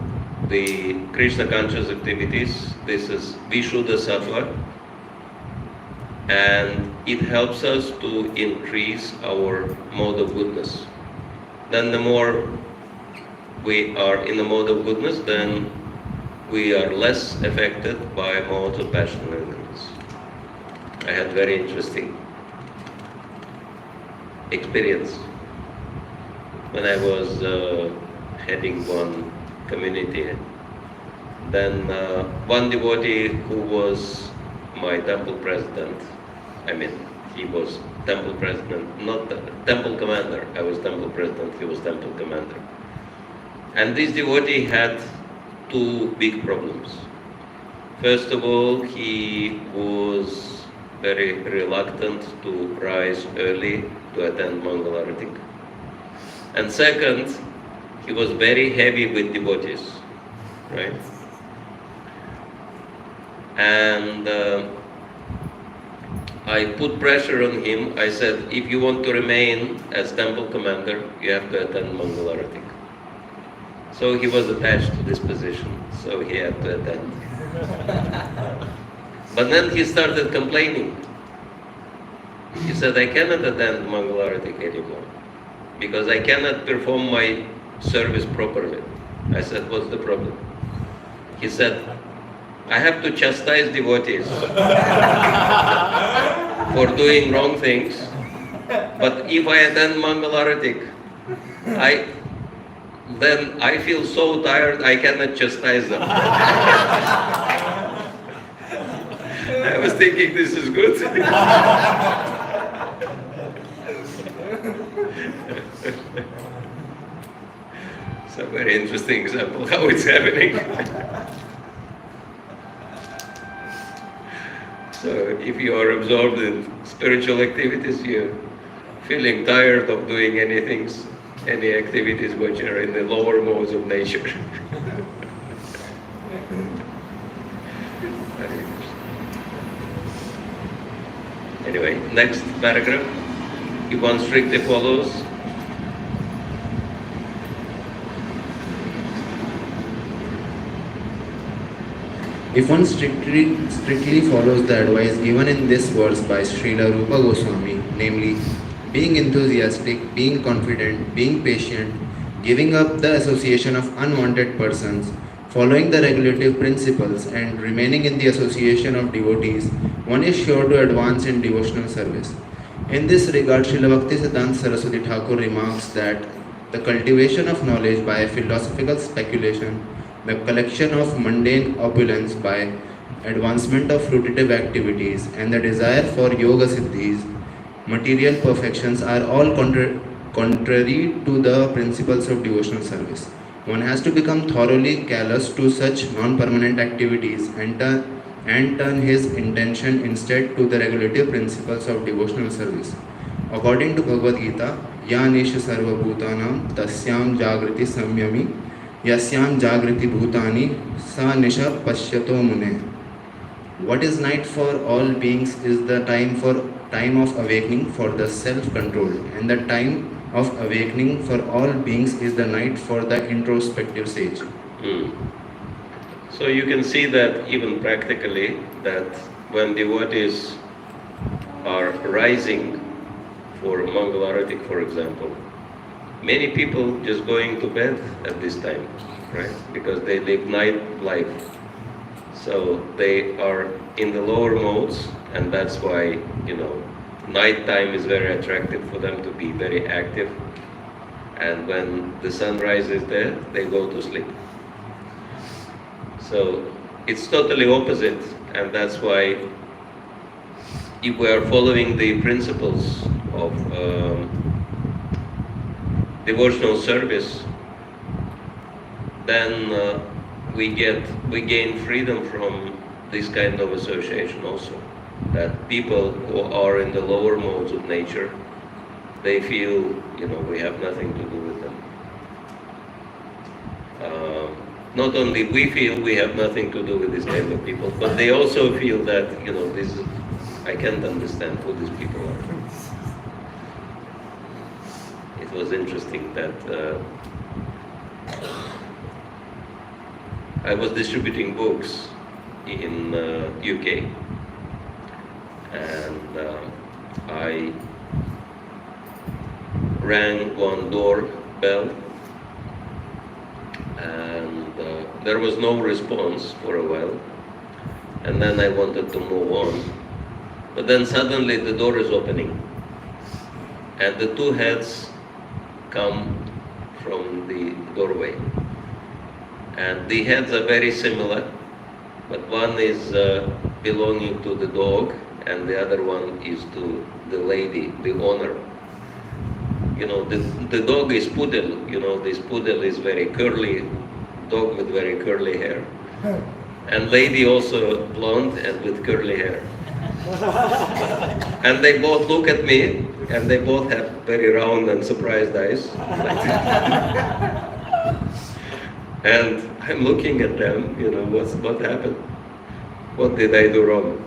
the Krishna conscious activities, this is Vishuddha Sattva, and it helps us to increase our mode of goodness. Then the more we are in the mode of goodness, then we are less affected by modes of passion and ignorance. I had very interesting experience when I was heading one community. Then one devotee who was my temple president, he was temple president, not the temple commander. I was temple president, he was temple commander. And this devotee had two big problems. First of all, he was very reluctant to rise early to attend Mangal Aarti. And second, he was very heavy with devotees, right? And I put pressure on him. I said, if you want to remain as temple commander, you have to attend Mangal Aarti. So he was attached to this position, so he had to attend. But then he started complaining. He said, I cannot attend Mangal Aarti anymore because I cannot perform my service properly. I said, what's the problem? He said, I have to chastise devotees for doing wrong things, but if I attend Mangal Aarti, then I feel so tired I cannot chastise them. I was thinking this is good. It's a very interesting example how it's happening. So if you are absorbed in spiritual activities, you're feeling tired of doing any activities which are in the lower modes of nature. Anyway, next paragraph. If one strictly follows If one strictly follows the advice given in this verse by Srila Rupa Goswami, namely being enthusiastic, being confident, being patient, giving up the association of unwanted persons, following the regulative principles, and remaining in the association of devotees, one is sure to advance in devotional service. In this regard, Srila Bhaktisiddhanta Saraswati Thakur remarks that the cultivation of knowledge by philosophical speculation, the collection of mundane opulence by advancement of fruitive activities, and the desire for yoga siddhis, material perfections, are all contrary to the principles of devotional service. One has to become thoroughly callous to such non-permanent activities and turn his intention instead to the regulative principles of devotional service. According to Bhagavad Gita, Ya Nisha Sarva Bhutanam Tasyam Jagriti Samyami Yasyam Jagriti Bhutani Sa Nisha Pashyato Mune. What is night for all beings is the time of awakening for the self-control, and the time of awakening for all beings is the night for the introspective sage. So you can see that even practically, that when devotees are rising for Mangalarati, for example, many people just going to bed at this time, right? Because they live night life. So they are in the lower modes, and that's why, night time is very attractive for them to be very active. And when the sun rises there, they go to sleep. So it's totally opposite, and that's why if we are following the principles of devotional service, then we gain freedom from this kind of association also. That people who are in the lower modes of nature, they feel, we have nothing to do with them. Not only we feel we have nothing to do with this kind of people, but they also feel that, I can't understand who these people are. It was interesting that I was distributing books in UK, and I rang one doorbell, and there was no response for a while, and then I wanted to move on, but then suddenly the door is opening, and the two heads come from the doorway, and the heads are very similar, but one is belonging to the dog, and the other one is to the lady, the owner. The dog is poodle. This poodle is very curly, dog with very curly hair. And lady also blonde and with curly hair. And they both look at me, and they both have very round and surprised eyes. And I'm looking at them, what happened? What did I do wrong?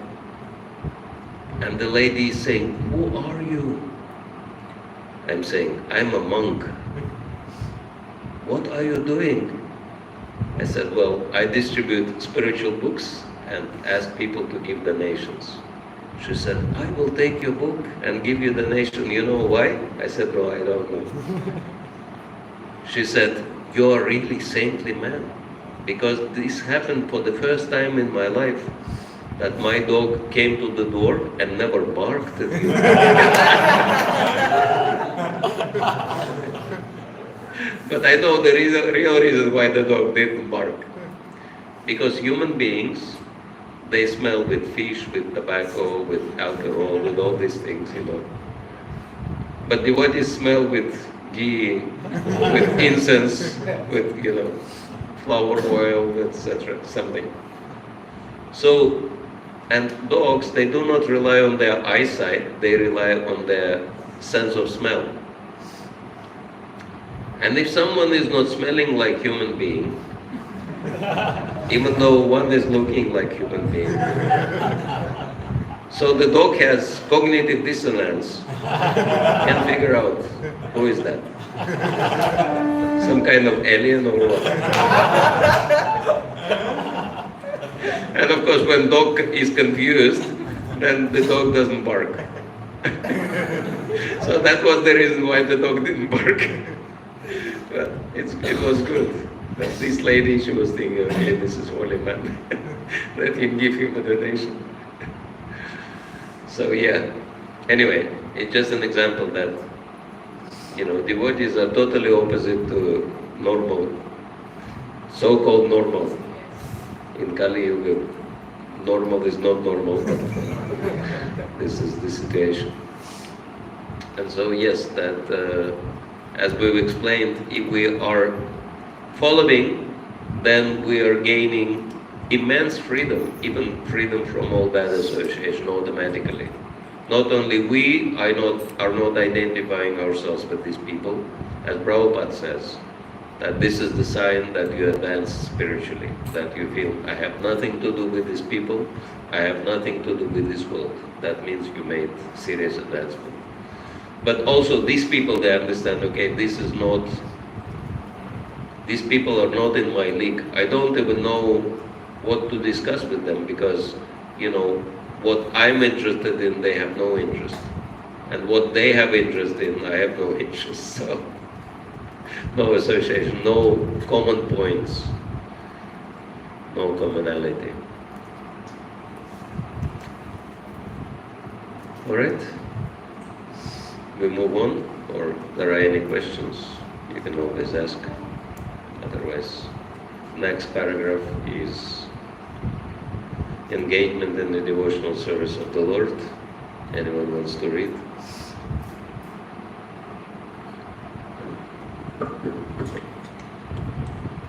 And the lady is saying, who are you? I'm saying, I'm a monk. What are you doing? I said, well, I distribute spiritual books and ask people to give donations. She said, I will take your book and give you donation. You know why? I said, no, I don't know. She said, you're a really saintly man. Because this happened for the first time in my life, that my dog came to the door and never barked at me. But I know the real reason why the dog didn't bark. Because human beings, they smell with fish, with tobacco, with alcohol, with all these things, But devotees smell with ghee, with incense, with, flower oil, etc., something. So, and dogs, they do not rely on their eyesight, they rely on their sense of smell. And if someone is not smelling like human being, even though one is looking like human being, so the dog has cognitive dissonance, can't figure out who is that. Some kind of alien or what? And of course, when dog is confused, then the dog doesn't bark. So that was the reason why the dog didn't bark. But it was good. But this lady, she was thinking, okay, this is holy man. Let him give him a donation. So yeah, anyway, it's just an example that, devotees are totally opposite to normal, so-called normal. In Kali Yuga, normal is not normal, but this is the situation. And so yes, that as we've explained, if we are following, then we are gaining immense freedom, even freedom from all bad association automatically. Not only we are not identifying ourselves with these people, as Prabhupada says, that this is the sign that you advance spiritually, that you feel, I have nothing to do with these people, I have nothing to do with this world. That means you made serious advancement. But also these people, they understand, okay, these people are not in my league. I don't even know what to discuss with them because, what I'm interested in, they have no interest. And what they have interest in, I have no interest. So, no association, no common points, no commonality. All right? We move on, or there are any questions, you can always ask. Otherwise, next paragraph is engagement in the devotional service of the Lord. Anyone wants to read?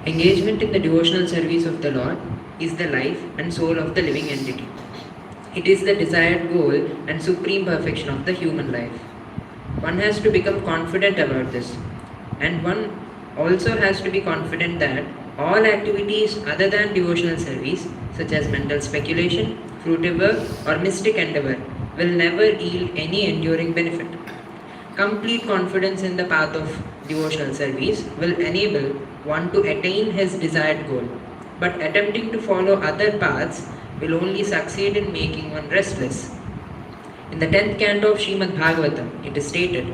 Engagement in the devotional service of the Lord is the life and soul of the living entity. It is the desired goal and supreme perfection of the human life. One has to become confident about this, and one also has to be confident that all activities other than devotional service, such as mental speculation, fruitive work, or mystic endeavor, will never yield any enduring benefit. Complete confidence in the path of devotional service will enable one to attain his desired goal, but attempting to follow other paths will only succeed in making one restless. In the 10th canto of Srimad Bhagavatam, it is stated,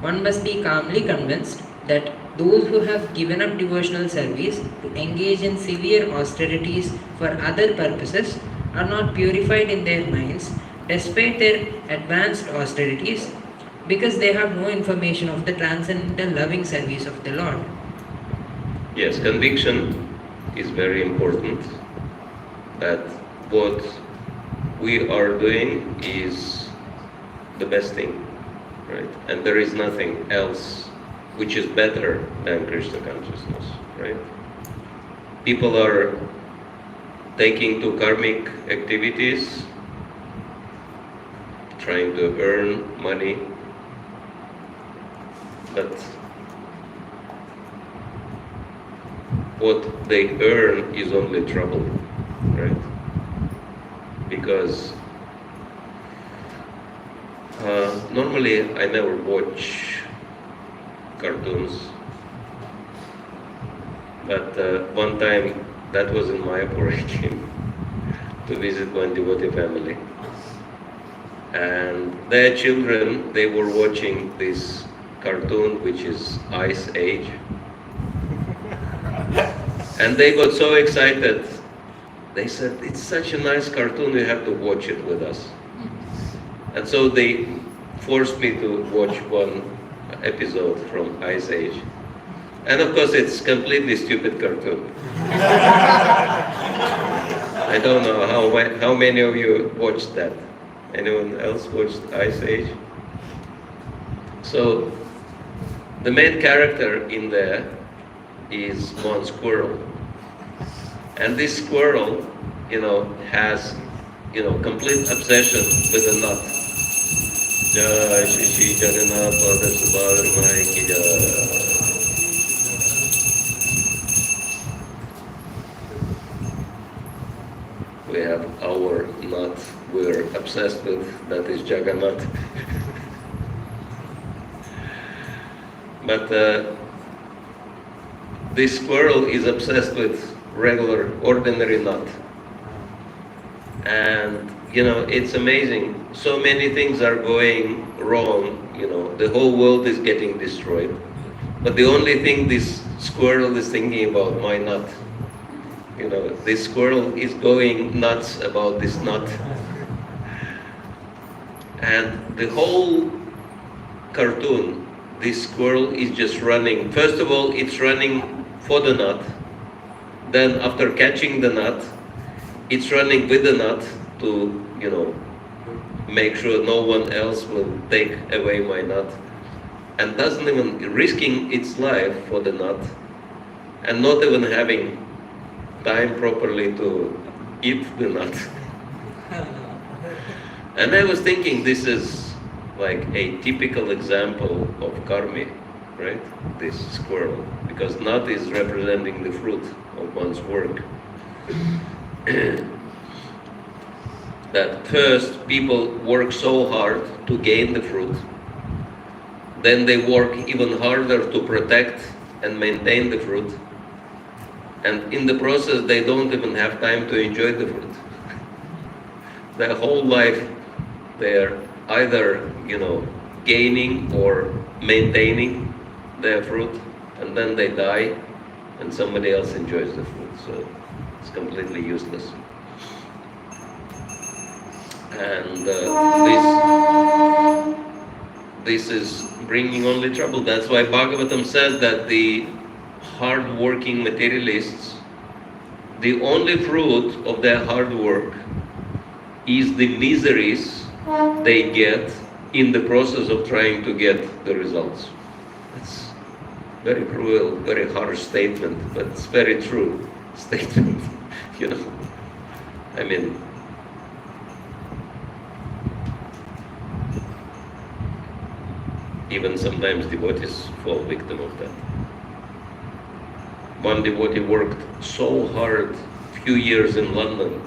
one must be calmly convinced that those who have given up devotional service to engage in severe austerities for other purposes are not purified in their minds despite their advanced austerities, because they have no information of the transcendental loving service of the Lord. Yes, conviction is very important, that what we are doing is the best thing, right? And there is nothing else which is better than Krishna consciousness, right? People are taking to karmic activities, trying to earn money, but what they earn is only trouble, right? Because normally I never watch cartoons, but one time that was in Mayapur, I came to visit one devotee family, and their children, they were watching this cartoon which is Ice Age, and they got so excited. They said, it's such a nice cartoon, you have to watch it with us. And so they forced me to watch one episode from Ice Age. And of course it's completely stupid cartoon. I don't know how many of you watched that. Anyone else watched Ice Age? So the main character in there is one squirrel. And this squirrel, has, complete obsession with a nut. Jai Shri Shri Jagannath Pada Subhadramai Ki Jai. We have our nut we're obsessed with, that is Jagannath. But this squirrel is obsessed with regular, ordinary nut. And it's amazing. So many things are going wrong. The whole world is getting destroyed. But the only thing this squirrel is thinking about, my nut. This squirrel is going nuts about this nut. And the whole cartoon, this squirrel is just running. First of all, it's running for the nut. Then after catching the nut, it's running with the nut to, make sure no one else will take away my nut. And doesn't even risking its life for the nut, and not even having time properly to eat the nut. And I was thinking this is like a typical example of karmi, right? This squirrel, because nut is representing the fruit of one's work. That first people work so hard to gain the fruit, then they work even harder to protect and maintain the fruit, and in the process they don't even have time to enjoy the fruit. Their whole life they're either gaining or maintaining their fruit, and then they die and somebody else enjoys the fruit, so it's completely useless. And this is bringing only trouble. That's why Bhagavatam says that the hard-working materialists, the only fruit of their hard work is the miseries they get in the process of trying to get the results. It's very cruel, very harsh statement, but it's very true statement. I mean, even sometimes devotees fall victim of that. One devotee worked so hard, few years in London,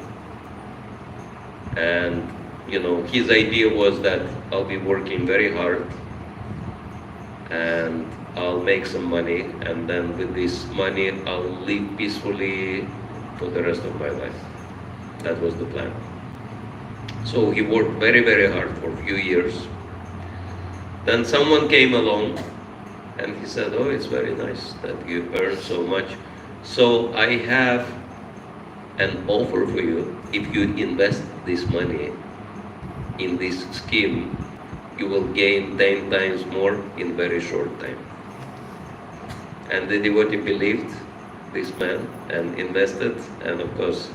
and his idea was that I'll be working very hard and I'll make some money, and then with this money I'll live peacefully for the rest of my life. That was the plan. So he worked very, very hard for a few years. Then someone came along and he said, oh, it's very nice that you earn so much. So I have an offer for you. If you invest this money in this scheme, you will gain 10 times more in very short time. And the devotee believed this man and invested, and of course,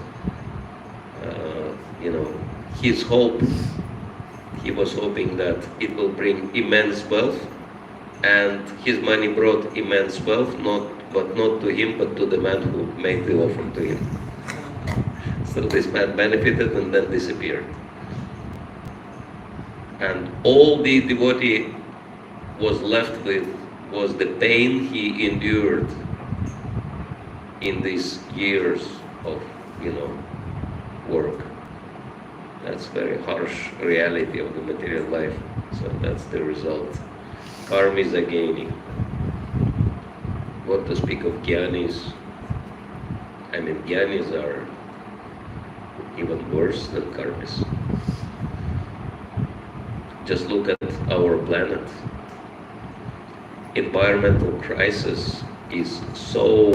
his hope, he was hoping that it will bring immense wealth, and his money brought immense wealth, but not to him, but to the man who made the offer to him. So this man benefited and then disappeared. And all the devotee was left with was the pain he endured in these years of, work. That's very harsh reality of the material life. So that's the result. Karmis are gaining. What to speak of jnanis? I mean, jnanis are even worse than karmis. Just look at our planet. Environmental crisis is so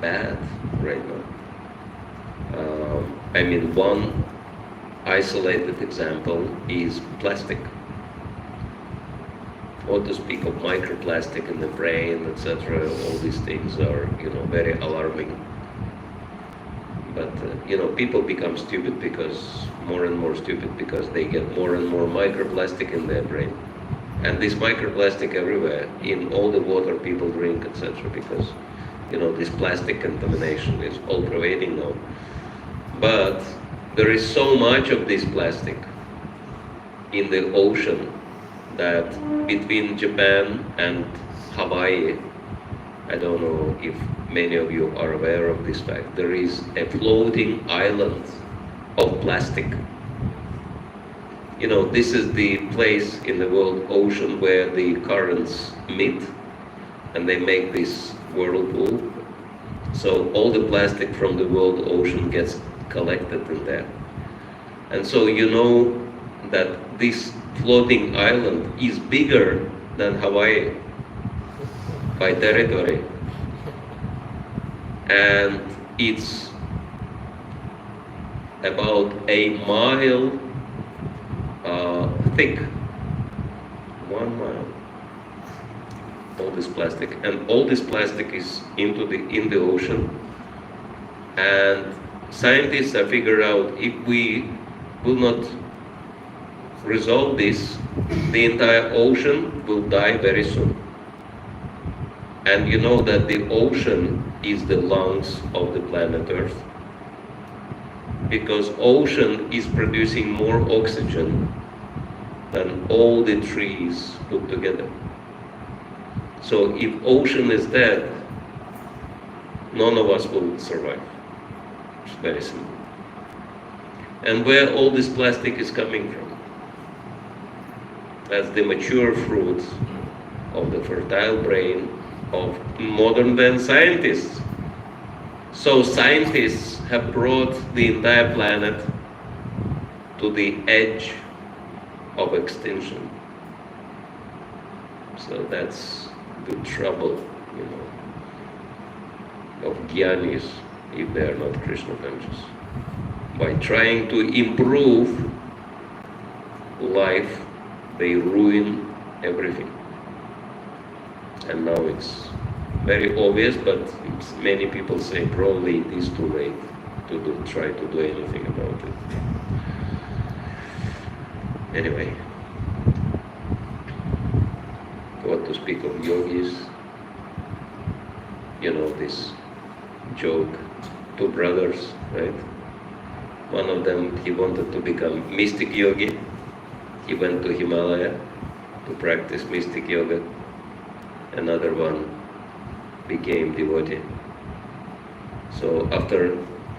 bad right now. One isolated example is plastic. What to speak of microplastic in the brain, etc. All these things are, very alarming. But, people become stupid more and more stupid because they get more and more microplastic in their brain. And this microplastic everywhere, in all the water people drink, etc. Because, this plastic contamination is all pervading now. But there is so much of this plastic in the ocean that between Japan and Hawaii, I don't know if many of you are aware of this fact, there is a floating island of plastic. This is the place in the world ocean where the currents meet and they make this whirlpool. So all the plastic from the world ocean gets collected in there. And so you know that this floating island is bigger than Hawaii by territory. And it's about a mile thick, 1 mile. All this plastic, and all this plastic is in the ocean. And scientists have figured out if we will not resolve this, the entire ocean will die very soon. And you know that the ocean is the lungs of the planet Earth, because ocean is producing more oxygen than all the trees put together. So if ocean is dead, none of us will survive. It's very simple. And where all this plastic is coming from? That's the mature fruit of the fertile brain of modern day scientists. So scientists have brought the entire planet to the edge of extinction. So that's the trouble, of jnanis if they are not Krishna conscious. By trying to improve life, they ruin everything. And now it's very obvious, but many people say probably it is too late to try to do anything about it. Anyway, what to speak of yogis? You know this joke, two brothers, right? One of them, he wanted to become mystic yogi. He went to Himalaya to practice mystic yoga. Another one became devotee. So after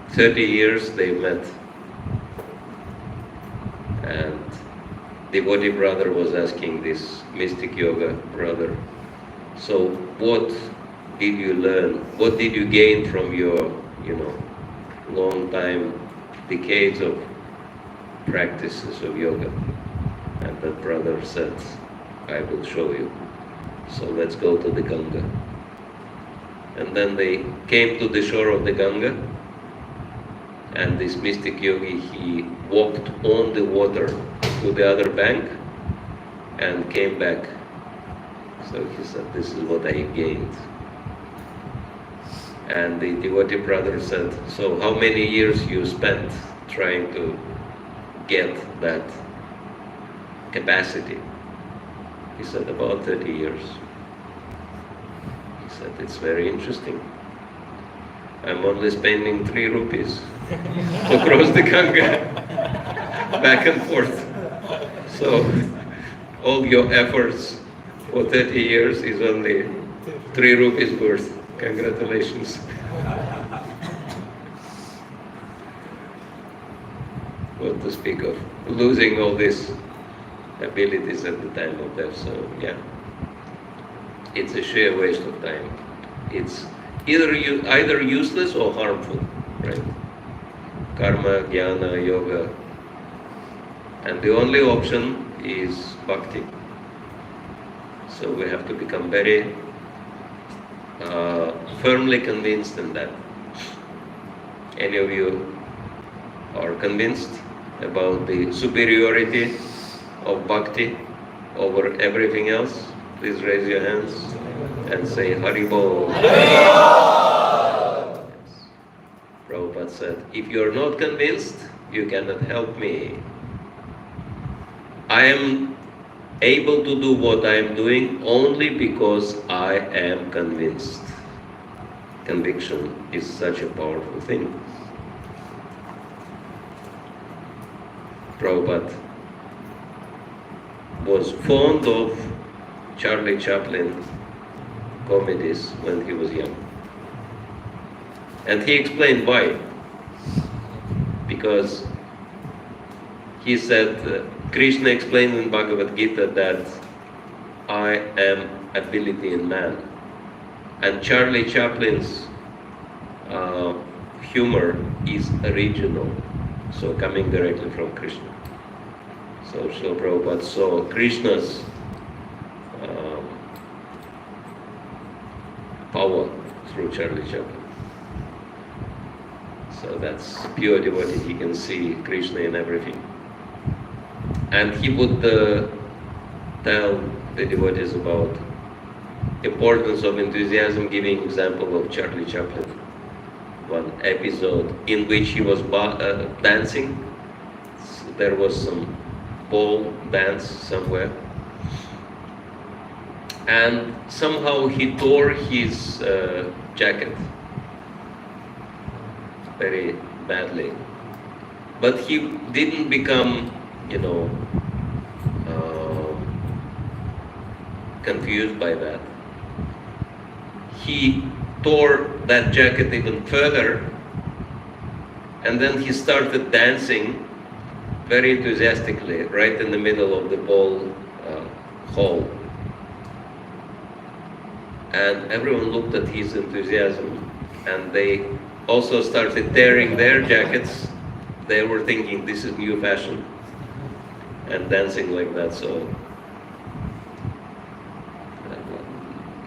30 years they met, and devotee brother was asking this mystic yoga brother, so what did you learn? What did you gain from your, long time, decades of practices of yoga? And that brother said, I will show you. So let's go to the Ganga. And then they came to the shore of the Ganga, and this mystic yogi, he walked on the water to the other bank and came back. So he said, this is what I gained. And the devotee brother said, so how many years you spent trying to get that capacity? He said, about 30 years. He said, it's very interesting. I'm only spending 3 rupees to cross the Ganga, back and forth. So all your efforts for 30 years is only 3 rupees worth. Congratulations. What to speak of losing all these abilities at the time of death. So yeah, it's a sheer waste of time. It's either useless or harmful, right? Karma, jnana, yoga, and the only option is bhakti. So we have to become very firmly convinced in that. Any of you are convinced about the superiority of bhakti over everything else? Please raise your hands and say Haribol. Yes. Prabhupada said, if you are not convinced, you cannot help me. I am able to do what I am doing only because I am convinced. Conviction is such a powerful thing. Prabhupada was fond of Charlie Chaplin comedies when he was young. And he explained why. Because he said, Krishna explained in Bhagavad Gita that I am ability in man. And Charlie Chaplin's humor is original, so coming directly from Krishna. So Srila Prabhupada saw Krishna's power through Charlie Chaplin. So that's pure devotee, he can see Krishna in everything. And he would tell the devotees about importance of enthusiasm, giving example of Charlie Chaplin. One episode in which he was dancing. So there was some ball dance somewhere. And somehow he tore his jacket very badly. But he didn't become, confused by that. He tore that jacket even further, and then he started dancing very enthusiastically right in the middle of the ball hall. And everyone looked at his enthusiasm, and they also started tearing their jackets. They were thinking this is new fashion, and dancing like that. So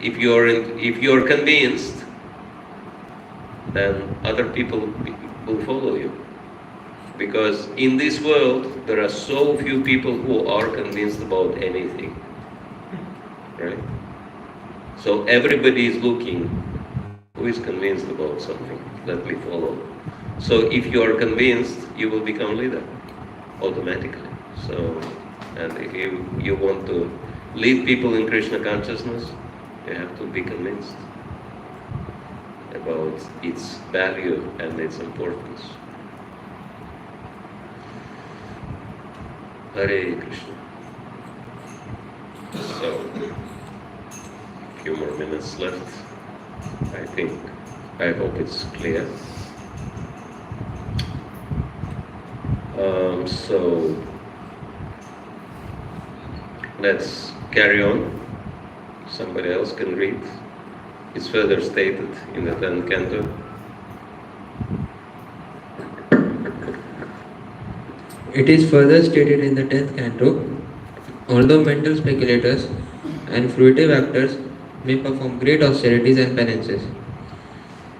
if you're convinced, then other people will follow you. Because in this world, there are so few people who are convinced about anything, right? So everybody is looking, who is convinced about something, let me follow. So if you are convinced, you will become leader, automatically. So, and if you want to lead people in Krishna consciousness, you have to be convinced about its value and its importance. Hare Krishna. So, few more minutes left. I hope it's clear. So, let's carry on. Somebody else can read. It's further stated in the 10th canto. It is further stated in the 10th canto, although mental speculators and fruitive actors may perform great austerities and penances,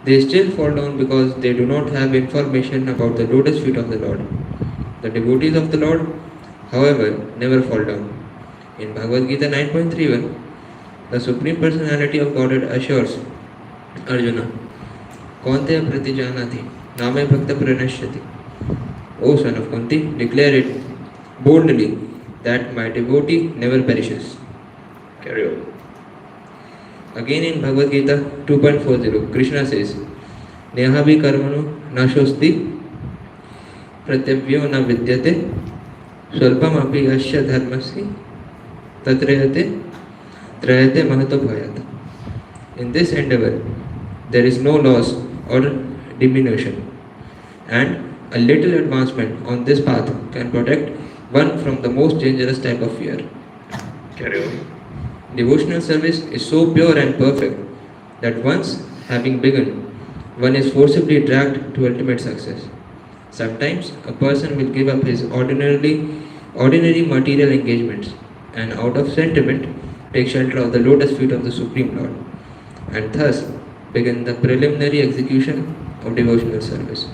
they still fall down because they do not have information about the lotus feet of the Lord. The devotees of the Lord, however, never fall down. In Bhagavad Gita 9.31, the Supreme Personality of Godhead assures Arjuna, Kaunteya Pratijanati, Name Bhakta Pranashyati. O son of Kunti, declare it boldly that my devotee never perishes. Carry on. Again in Bhagavad Gita 2.40, Krishna says, Nehavi karmano nashosti pratyavyo na vidyate swalpam api asya dharmasi tatrayate trayate mahato bhayat. In this endeavor, there is no loss or diminution, and a little advancement on this path can protect one from the most dangerous type of fear. Carry on. Devotional service is so pure and perfect that once having begun, one is forcibly dragged to ultimate success. Sometimes a person will give up his ordinary material engagements and out of sentiment take shelter of the lotus feet of the Supreme Lord, and thus begin the preliminary execution of devotional service.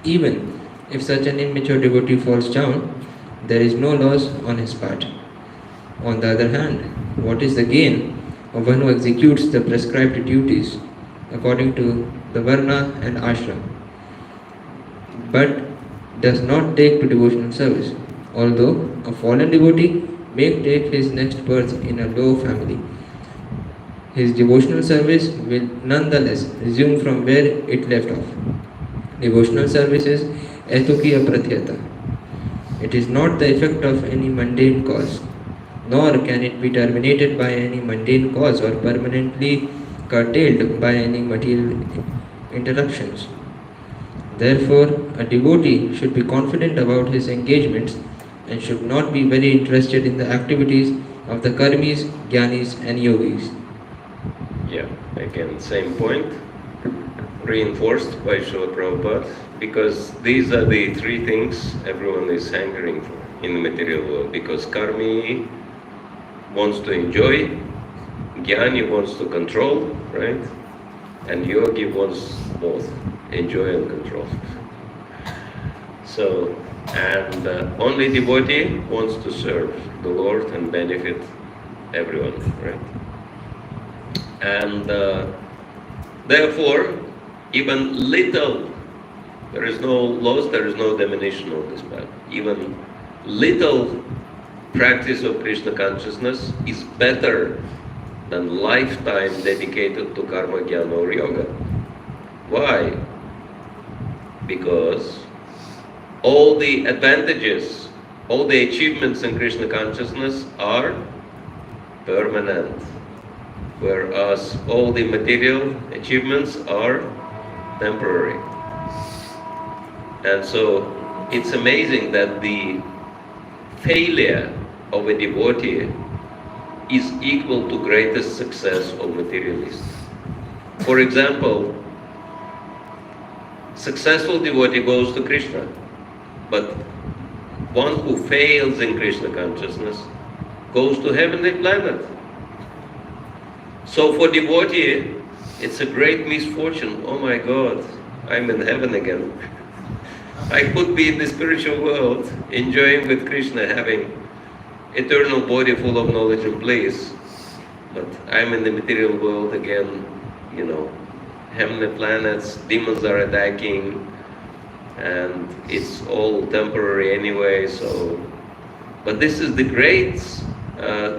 Even if such an immature devotee falls down, there is no loss on his part. On the other hand, what is the gain of one who executes the prescribed duties according to the Varna and Ashram, but does not take to devotional service? Although a fallen devotee may take his next birth in a low family, his devotional service will nonetheless resume from where it left off. Devotional service is etukiya pratyata. It is not the effect of any mundane cause, nor can it be terminated by any mundane cause or permanently curtailed by any material interruptions. Therefore, a devotee should be confident about his engagements and should not be very interested in the activities of the karmis, jnanis and yogis. Yeah, again, same point. reinforced by Srila Prabhupada, because these are the three things everyone is hankering for in the material world. Because karmi wants to enjoy, jnani wants to control, right? And yogi wants both, enjoy and control. So, and only devotee wants to serve the Lord and benefit everyone, right? And therefore, even little, there is no loss, there is no diminution of this path. Even little practice of Krishna consciousness is better than lifetime dedicated to karma, jnana or yoga. Why? Because all the advantages, all the achievements in Krishna consciousness are permanent, whereas all the material achievements are temporary. And so it's amazing that the failure of a devotee is equal to greatest success of materialists. For example, successful devotee goes to Krishna, but one who fails in Krishna consciousness goes to heavenly planet. So for devotee, it's a great misfortune. Oh my God, I'm in heaven again. I could be in the spiritual world, enjoying with Krishna, having eternal body full of knowledge and bliss, but I'm in the material world again, you know, heavenly planets, demons are attacking, and it's all temporary anyway, so, but this is the great,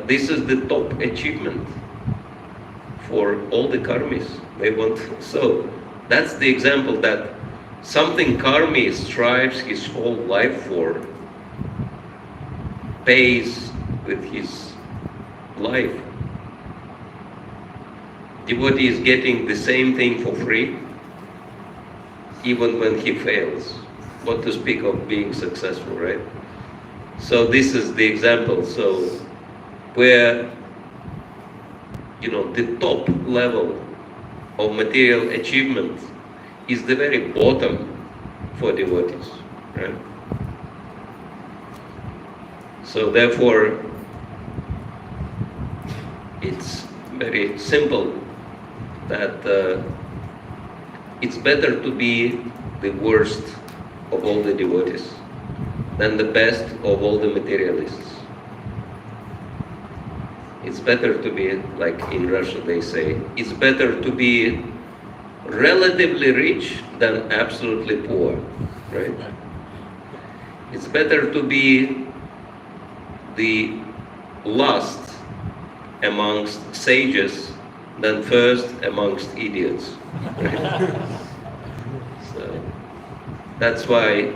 this is the top achievement for all the karmis. They want, so that's the example that something karmi strives his whole life for, pays with his life. Devotee is getting the same thing for free, even when he fails. What to speak of being successful, right? So this is the example. So where, you know, the top level of material achievement is the very bottom for devotees, right? So therefore, it's very simple that it's better to be the worst of all the devotees than the best of all the materialists. It's better to be, like in Russia they say, it's better to be relatively rich than absolutely poor, right? It's better to be the last amongst sages than first amongst idiots. Right? So that's why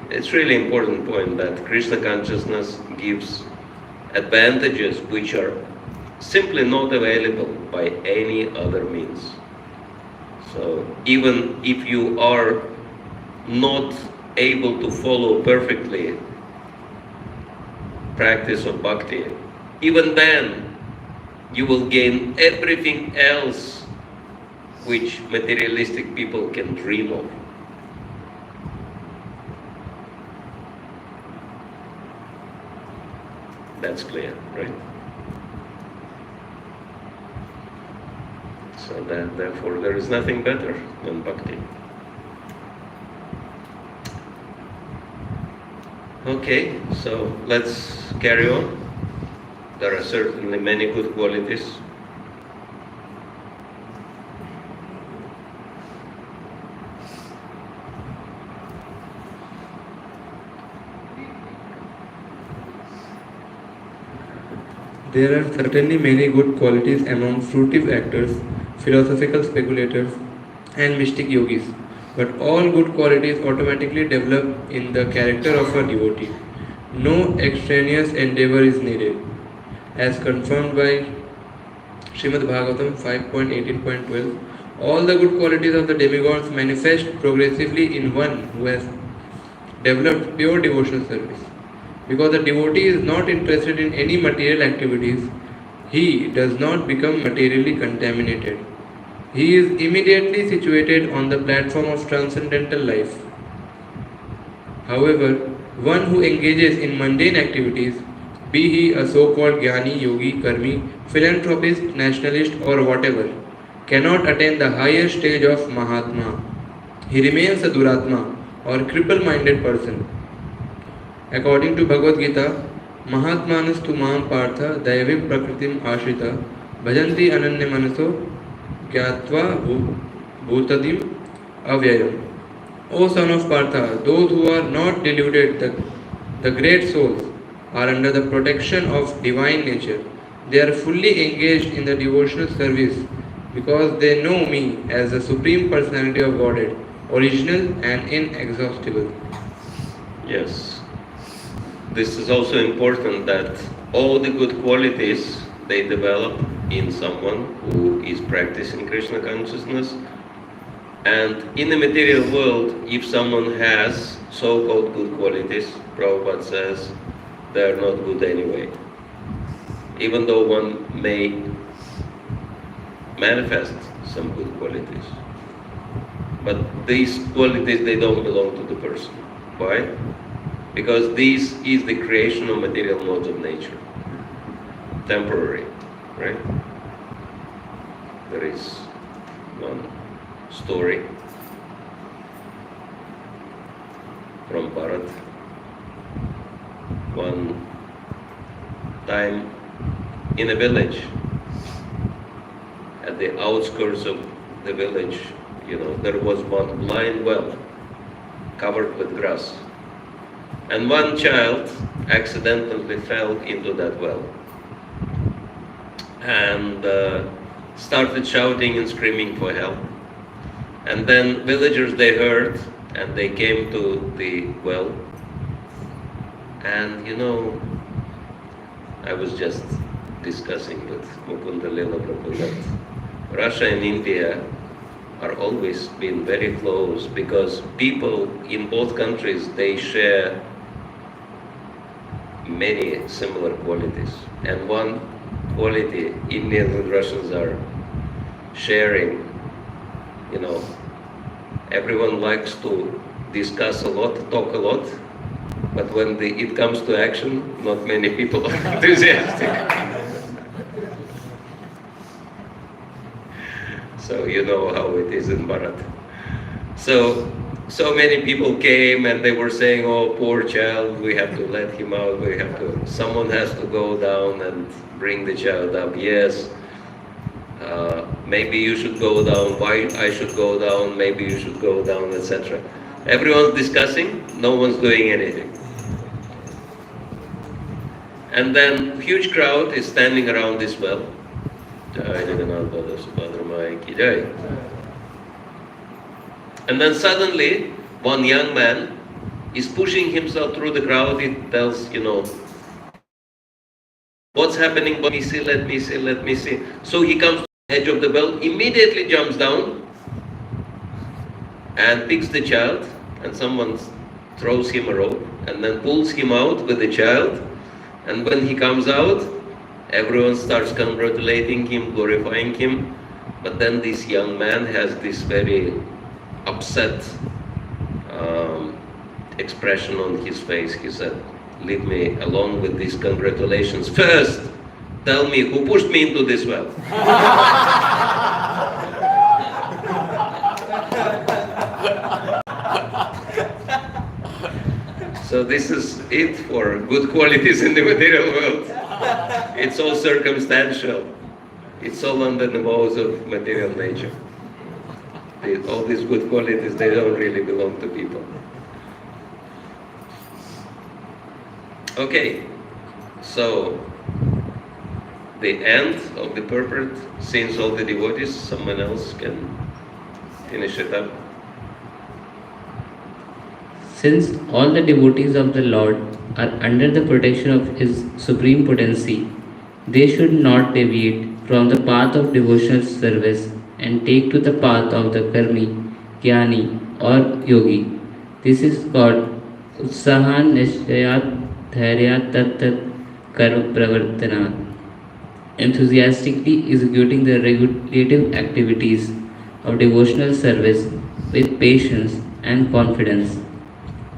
it's really important point that Krishna consciousness gives advantages which are simply not available by any other means. So even if you are not able to follow perfectly practice of bhakti, even then you will gain everything else which materialistic people can dream of. That's clear, right? So that therefore there is nothing better than bhakti. Okay, so let's carry on. There are certainly many good qualities. There are certainly many good qualities among fruitive actors, philosophical speculators, and mystic yogis. But all good qualities automatically develop in the character of a devotee. No extraneous endeavor is needed. As confirmed by Srimad Bhagavatam 5.18.12, all the good qualities of the demigods manifest progressively in one who has developed pure devotional service. Because the devotee is not interested in any material activities, he does not become materially contaminated. He is immediately situated on the platform of transcendental life. However, one who engages in mundane activities, be he a so-called Jnani, Yogi, Karmi, philanthropist, nationalist or whatever, cannot attain the higher stage of Mahatma. He remains a Duratma or cripple-minded person. According to Bhagavad Gita, Mahatmanas tu mam partha daivim prakritim ashrita bhajanti ananya manaso gyatva bhutadim avyayam. O son of Partha, those who are not deluded, the great souls, are under the protection of divine nature. They are fully engaged in the devotional service because they know me as the Supreme Personality of Godhead, original and inexhaustible. Yes. This is also important that all the good qualities they develop in someone who is practicing Krishna consciousness. And in the material world, if someone has so-called good qualities, Prabhupada says they are not good anyway. Even though one may manifest some good qualities. But these qualities, they don't belong to the person. Why? Because this is the creation of material modes of nature. Temporary, right? There is one story from Bharat. One time in a village, at the outskirts of the village, there was one blind well covered with grass. And one child accidentally fell into that well and started shouting and screaming for help. And then villagers, they heard and they came to the well. And I was just discussing with Mukunda Lila Prabhu that Russia and India are always been very close because people in both countries, they share many similar qualities. And one quality Indians and Russians are sharing, everyone likes to discuss a lot, talk a lot, but when it comes to action, not many people are enthusiastic. So you know how it is in Bharat. So many people came and they were saying, oh, poor child, we have to let him out, someone has to go down and bring the child up. Yes, maybe you should go down, why I should go down, maybe you should go down, etc. Everyone's discussing, no one's doing anything. And then huge crowd is standing around this well. And then suddenly, one young man is pushing himself through the crowd. He tells, what's happening? Let me see, let me see, let me see. So he comes to the edge of the well, immediately jumps down and picks the child, and someone throws him a rope and then pulls him out with the child. And when he comes out, everyone starts congratulating him, glorifying him. But then this young man has this very upset expression on his face. He said, leave me alone with these congratulations. First, tell me who pushed me into this well. So this is it for good qualities in the material world. It's all circumstantial. It's all under the laws of material nature. All these good qualities, they don't really belong to people. Okay, so the end of the purport, since all the devotees, someone else can finish it up. Since all the devotees of the Lord are under the protection of His supreme potency, they should not deviate from the path of devotional service and take to the path of the Karmi, Jnani or Yogi. This is called Utsahan Nishayat Dhairya Tat Karma Pravartana, enthusiastically executing the regulative activities of devotional service with patience and confidence.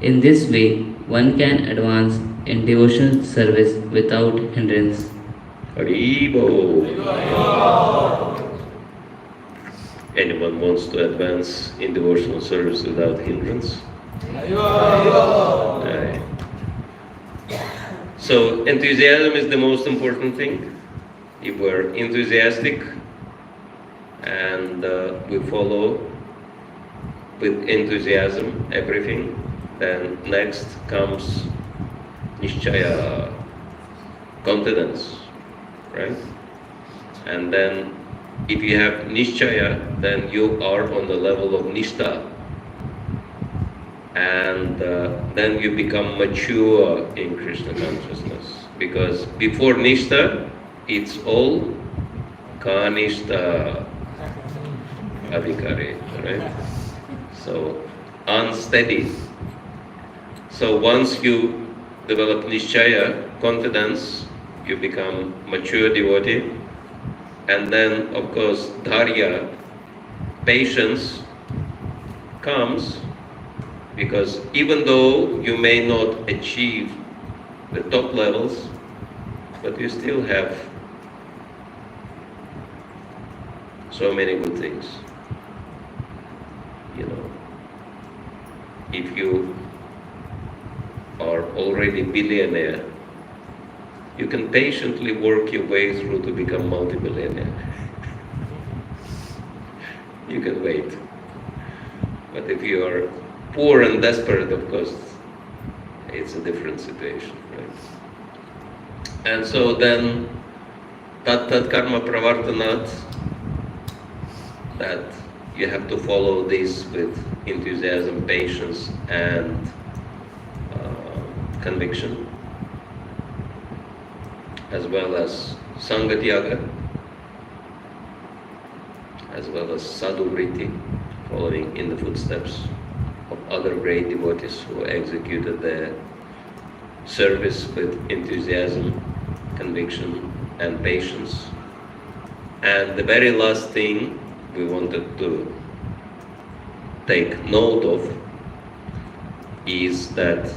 In this way, one can advance in devotional service without hindrance. Haribo. Anyone wants to advance in devotional service without hindrance? Aye. So enthusiasm is the most important thing. If we're enthusiastic and we follow with enthusiasm everything, then next comes nishchaya, confidence, right? And then if you have nishchaya, then you are on the level of nishtha, and then you become mature in Krishna consciousness. Because before nishtha, it's all kanishta avikare, right? So unsteady. So once you develop nishchaya, confidence, you become mature devotee, and then of course dharya, patience comes, because even though you may not achieve the top levels, but you still have so many good things. You know, if you are already billionaire, you can patiently work your way through to become multi-billionaire. You can wait. But if you are poor and desperate, of course, it's a different situation, right? And so then, tat karma pravartanat, that you have to follow this with enthusiasm, patience, and conviction, as well as sangatyaga, as well as sadhuvriti, following in the footsteps of other great devotees who executed their service with enthusiasm, conviction, and patience. And the very last thing we wanted to take note of is that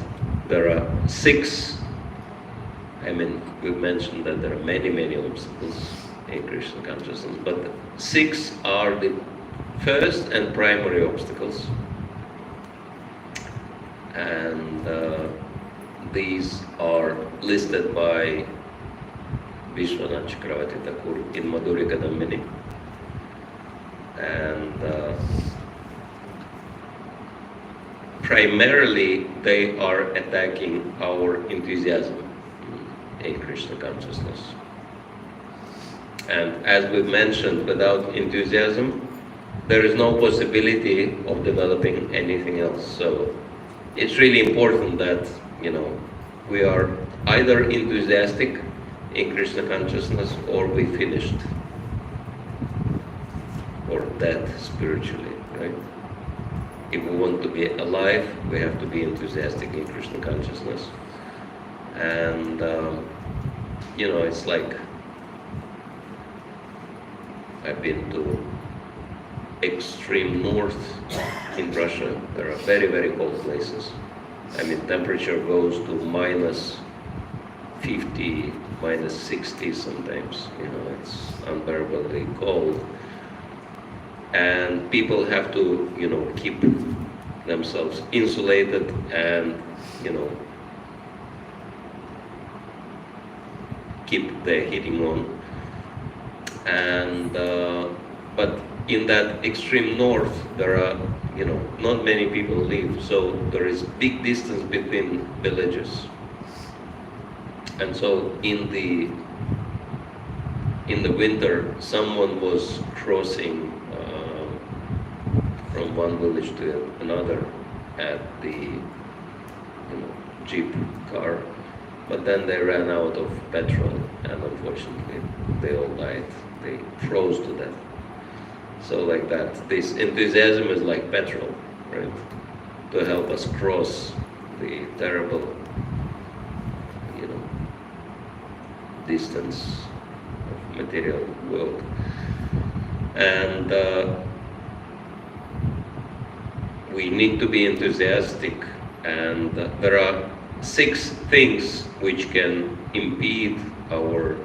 there are 6, we've mentioned that there are many, many obstacles in Krishna consciousness, but 6 are the first and primary obstacles. And these are listed by Vishwanath Chakravarti Thakur in Madhurya Kadambini. And primarily they are attacking our enthusiasm in Krishna consciousness. And as we've mentioned, without enthusiasm, there is no possibility of developing anything else. So it's really important that, we are either enthusiastic in Krishna consciousness or we finished or dead spiritually, right? If we want to be alive, we have to be enthusiastic in Krishna consciousness. And, it's like I've been to extreme north in Russia. There are very, very cold places. Temperature goes to minus 50, minus 60 sometimes. It's unbearably cold. And people have to, keep themselves insulated and, keep the heating on. And, but in that extreme north, there are, not many people live, so there is big distance between villages. And so in the winter, someone was crossing from one village to another at the jeep car, but then they ran out of petrol, and unfortunately they all died. They froze to death. So like that, this enthusiasm is like petrol, right? To help us cross the terrible, distance of material world. And we need to be enthusiastic, and there are 6 things which can impede our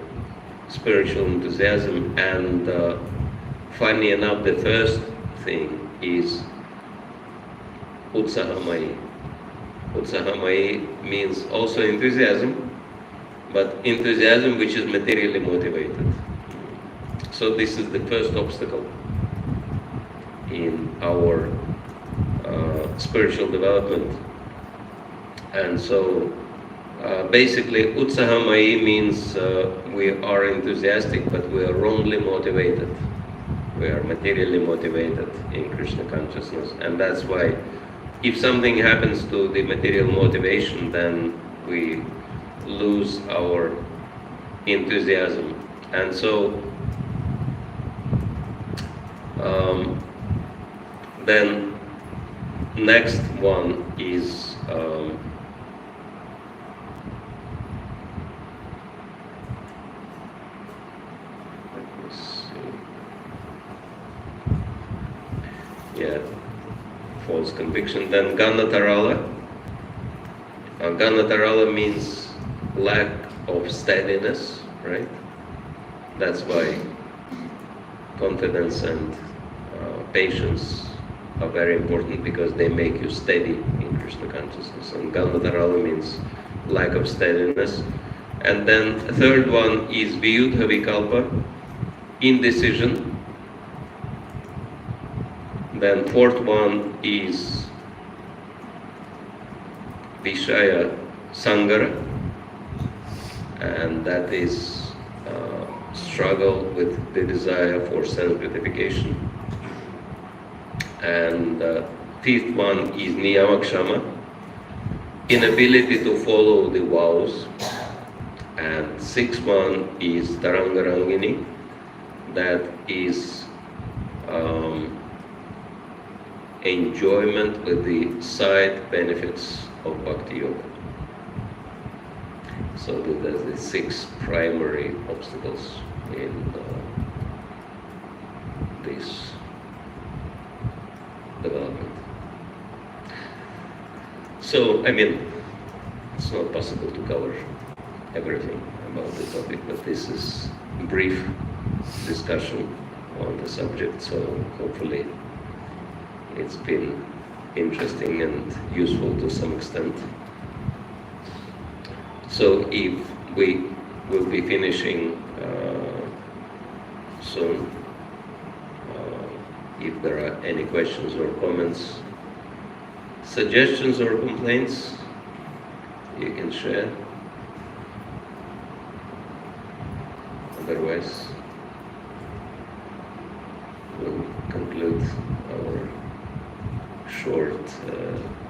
spiritual enthusiasm, and funny enough, the first thing is utsahamai. Utsahamai means also enthusiasm, but enthusiasm which is materially motivated. So this is the first obstacle in our spiritual development. And so basically utsahamai means we are enthusiastic, but we are wrongly motivated. We are materially motivated in Krishna consciousness, and that's why if something happens to the material motivation, then we lose our enthusiasm. And so then next one is false conviction. Then Ganatarala. Ganatarala means lack of steadiness, right? That's why confidence and patience are very important, because they make you steady in Krishna consciousness. And Ganatarala means lack of steadiness. And then the third one is Viyudha Vikalpa, indecision. Then fourth one is Vishaya Sagara, and that is struggle with the desire for sense gratification. And fifth one is Niyamakshama, inability to follow the vows. And sixth one is Tarangarangini, that is enjoyment with the side benefits of Bhakti Yoga. So there's the 6 primary obstacles in this development. So, I mean, it's not possible to cover everything about the topic, but this is a brief discussion on the subject, so hopefully it's been interesting and useful to some extent. So if we will be finishing soon, if there are any questions or comments, suggestions or complaints, you can share. Otherwise, we'll conclude our short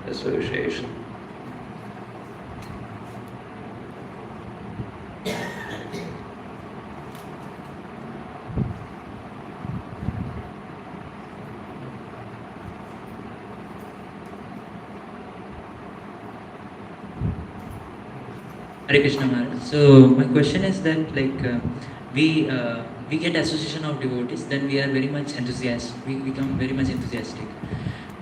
association. Hare Krishna Maharaj. So my question is that we get association of devotees, then we are very much enthusiastic. We become very much enthusiastic,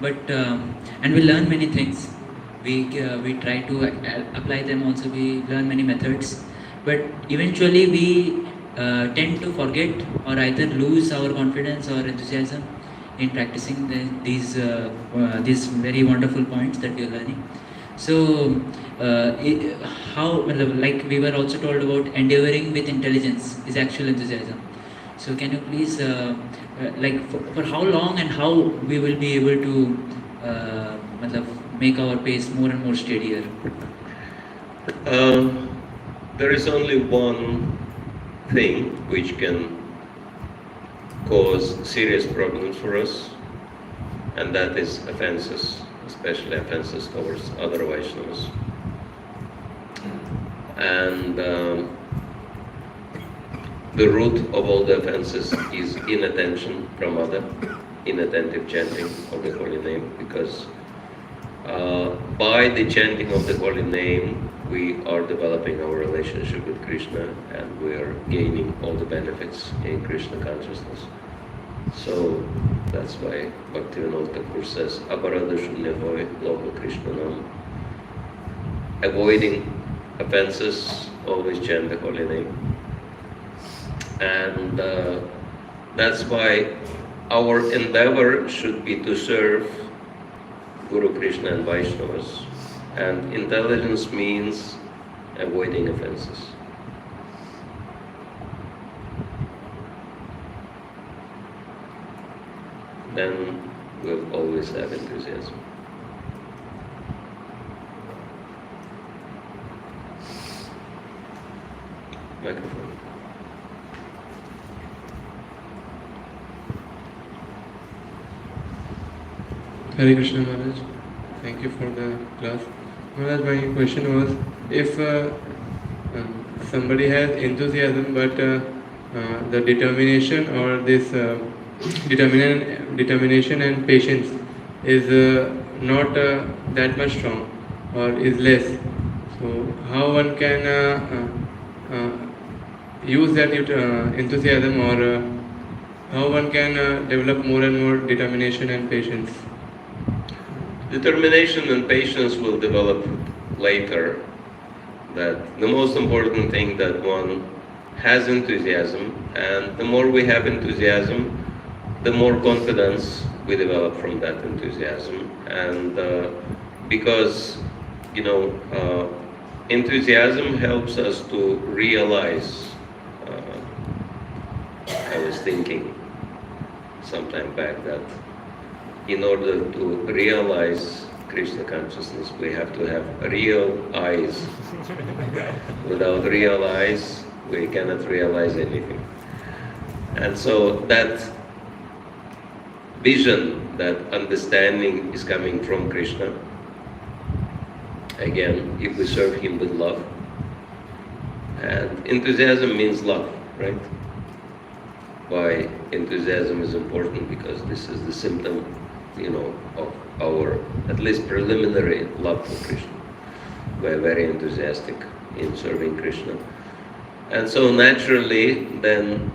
but and we learn many things. We try to apply them also. We learn many methods, but eventually we tend to forget or either lose our confidence or enthusiasm in practicing these very wonderful points that we are learning. So how, like we were also told about endeavoring with intelligence is actual enthusiasm. So can you please, for how long and how we will be able to make our pace more and more steadier? There is only one thing which can cause serious problems for us, and that is offenses, especially offenses towards other Vaishnavas. And the root of all the offenses is inattention, pramada, inattentive chanting of the holy name, because by the chanting of the holy name, we are developing our relationship with Krishna, and we are gaining all the benefits in Krishna consciousness. So that's why Bhaktivinoda Thakur says, Aparada Shunya Hoy, Loka Krishna Nam. Avoiding offenses, always chant the holy name. And that's why our endeavor should be to serve Guru Krishna and Vaishnavas. And intelligence means avoiding offenses. Then we'll always have enthusiasm. Microphone. Hare Krishna Maharaj, thank you for the class. Maharaj, my question was, if somebody has enthusiasm but the determination or this determination and patience is not that much strong or is less, so how one can use that enthusiasm, or how one can develop more and more determination and patience? Determination and patience will develop later. That the most important thing that one has enthusiasm, and the more we have enthusiasm, the more confidence we develop from that enthusiasm. And because, enthusiasm helps us to realize. I was thinking sometime back that in order to realize Krishna consciousness, we have to have real eyes. Without real eyes, we cannot realize anything. And so that vision, that understanding is coming from Krishna. Again, if we serve Him with love. And enthusiasm means love, right? Why enthusiasm is important? Because this is the symptom, of our, at least preliminary love for Krishna. We are very enthusiastic in serving Krishna. And so naturally, then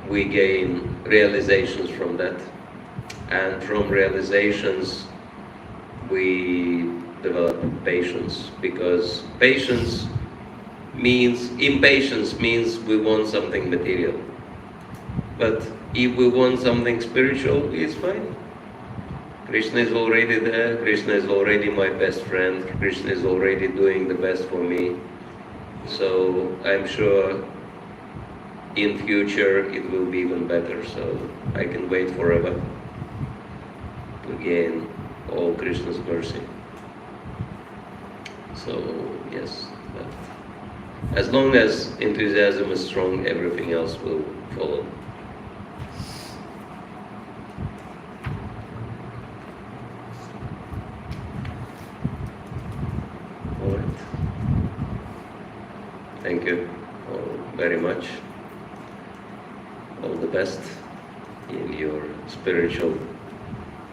we gain realizations from that. And from realizations, we develop patience, because impatience means we want something material. But if we want something spiritual, it's fine. Krishna is already there, Krishna is already my best friend, Krishna is already doing the best for me. So I'm sure in future it will be even better, so I can wait forever to gain all Krishna's mercy. So yes, but as long as enthusiasm is strong, everything else will follow. All right. Thank you all very much. All the best in your spiritual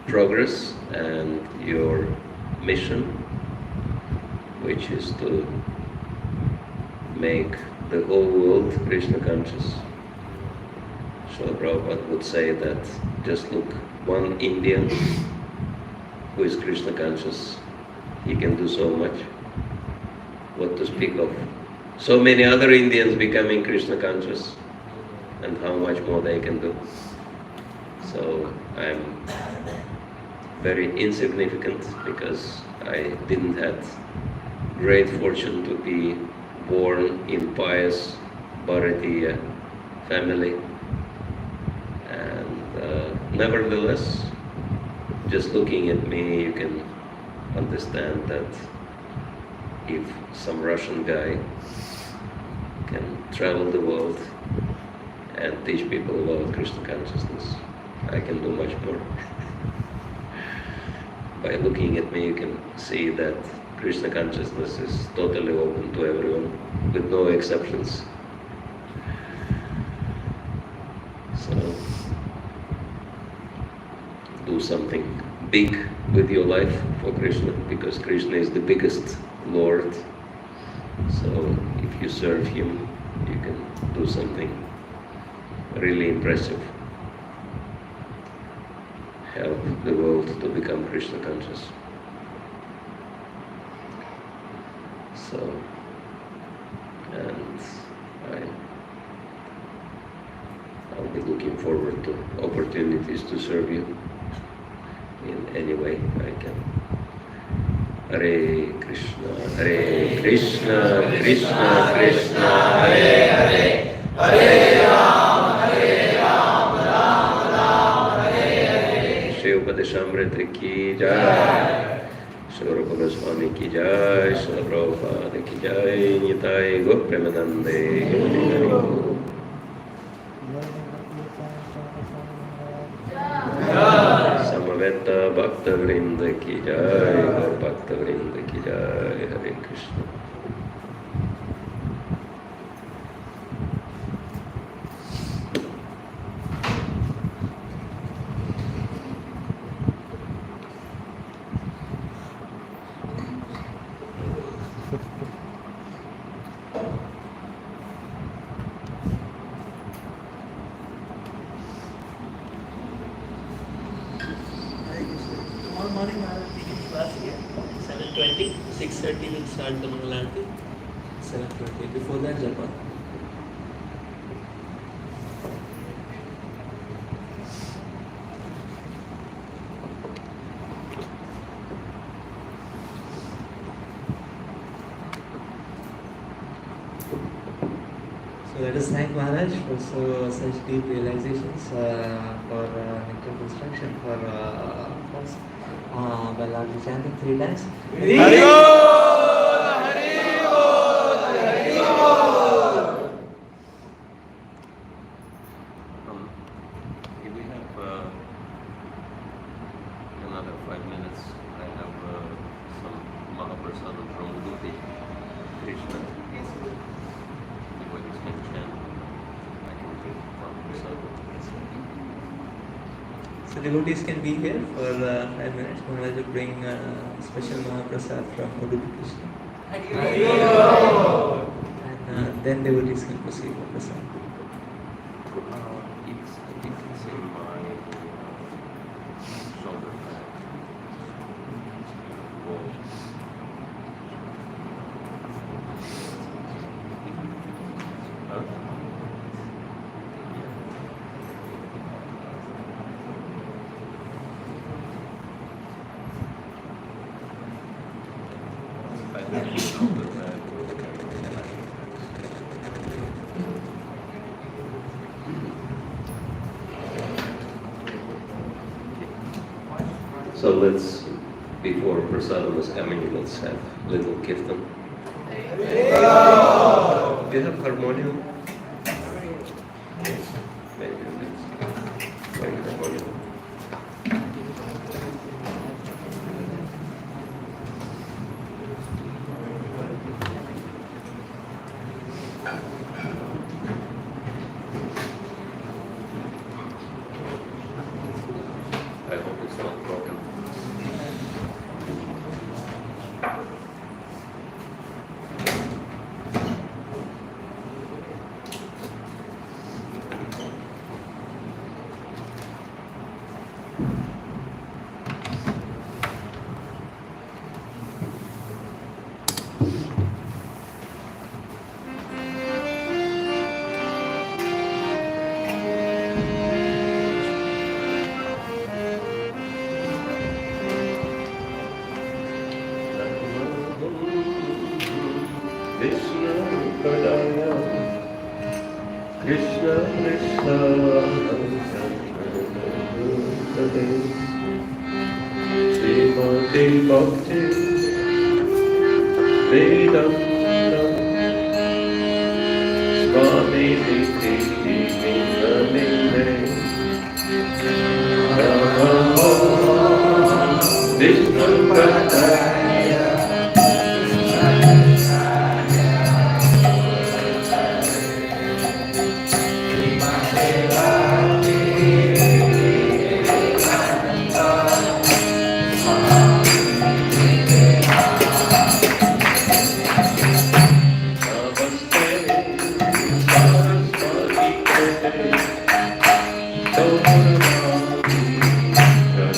progress and your mission, which is to make the whole world Krishna conscious. Srila Prabhupada would say that just look, one Indian who is Krishna conscious, he can do so much. What to speak of so many other Indians becoming Krishna conscious, and how much more they can do. So I'm very insignificant because I didn't have great fortune to be born in pious Bharatiya family. And nevertheless, just looking at me, you can understand that if some Russian guy can travel the world and teach people about Krishna consciousness, I can do much more. By looking at me, you can see that Krishna consciousness is totally open to everyone, with no exceptions. So, do something big with your life for Krishna, because Krishna is the biggest Lord. So, if you serve Him, you can do something really impressive. help the world to become Krishna conscious. So, and I'll be looking forward to opportunities to serve you in any way I can. Hare Krishna, Krishna Krishna, Hare Hare, Hare Ram, Ram Ram, Hare Hare. Shri Upadeshamrita ki jai, Shri Rupa Goswami ki jai, Shri Prabhupada ki jai, Nitai Gaur Premanande, Samaveta Bhakta Vrinda ki jai, Gaur Bhakta Vrinda ki jai, Hare Krishna. Tomorrow morning, Maharaj begins class here. 7:20, 6:30 we'll start the Mangalarti. 7:20. Before that, Japa. So let us thank Maharaj for such deep realizations for Nectar of Instruction, for us. Well, I'll be chanting 3 times. If we have another 5 minutes, I have some Mahaprasadam from Bhakti, Krishna. Devotees can chant. I can take Mahaprasadam. So devotees can be here for 5 minutes. Maharaj will bring special Mahaprasad from Udupi Krishna. And then devotees can proceed with Prasad. It's in my shoulder pad. Huh? I have the shoulder pad. So let's, before prasadam is coming, let's have little kirtan. Do you have harmonium? Yes. Maybe let's play harmonium. I hope it's not broken. Krishna Padaya, Krishna Krishna, Srimati Bhakti, Vedanta, Swami Niti Vinamine, Rama Krishna Padaya. Namaste,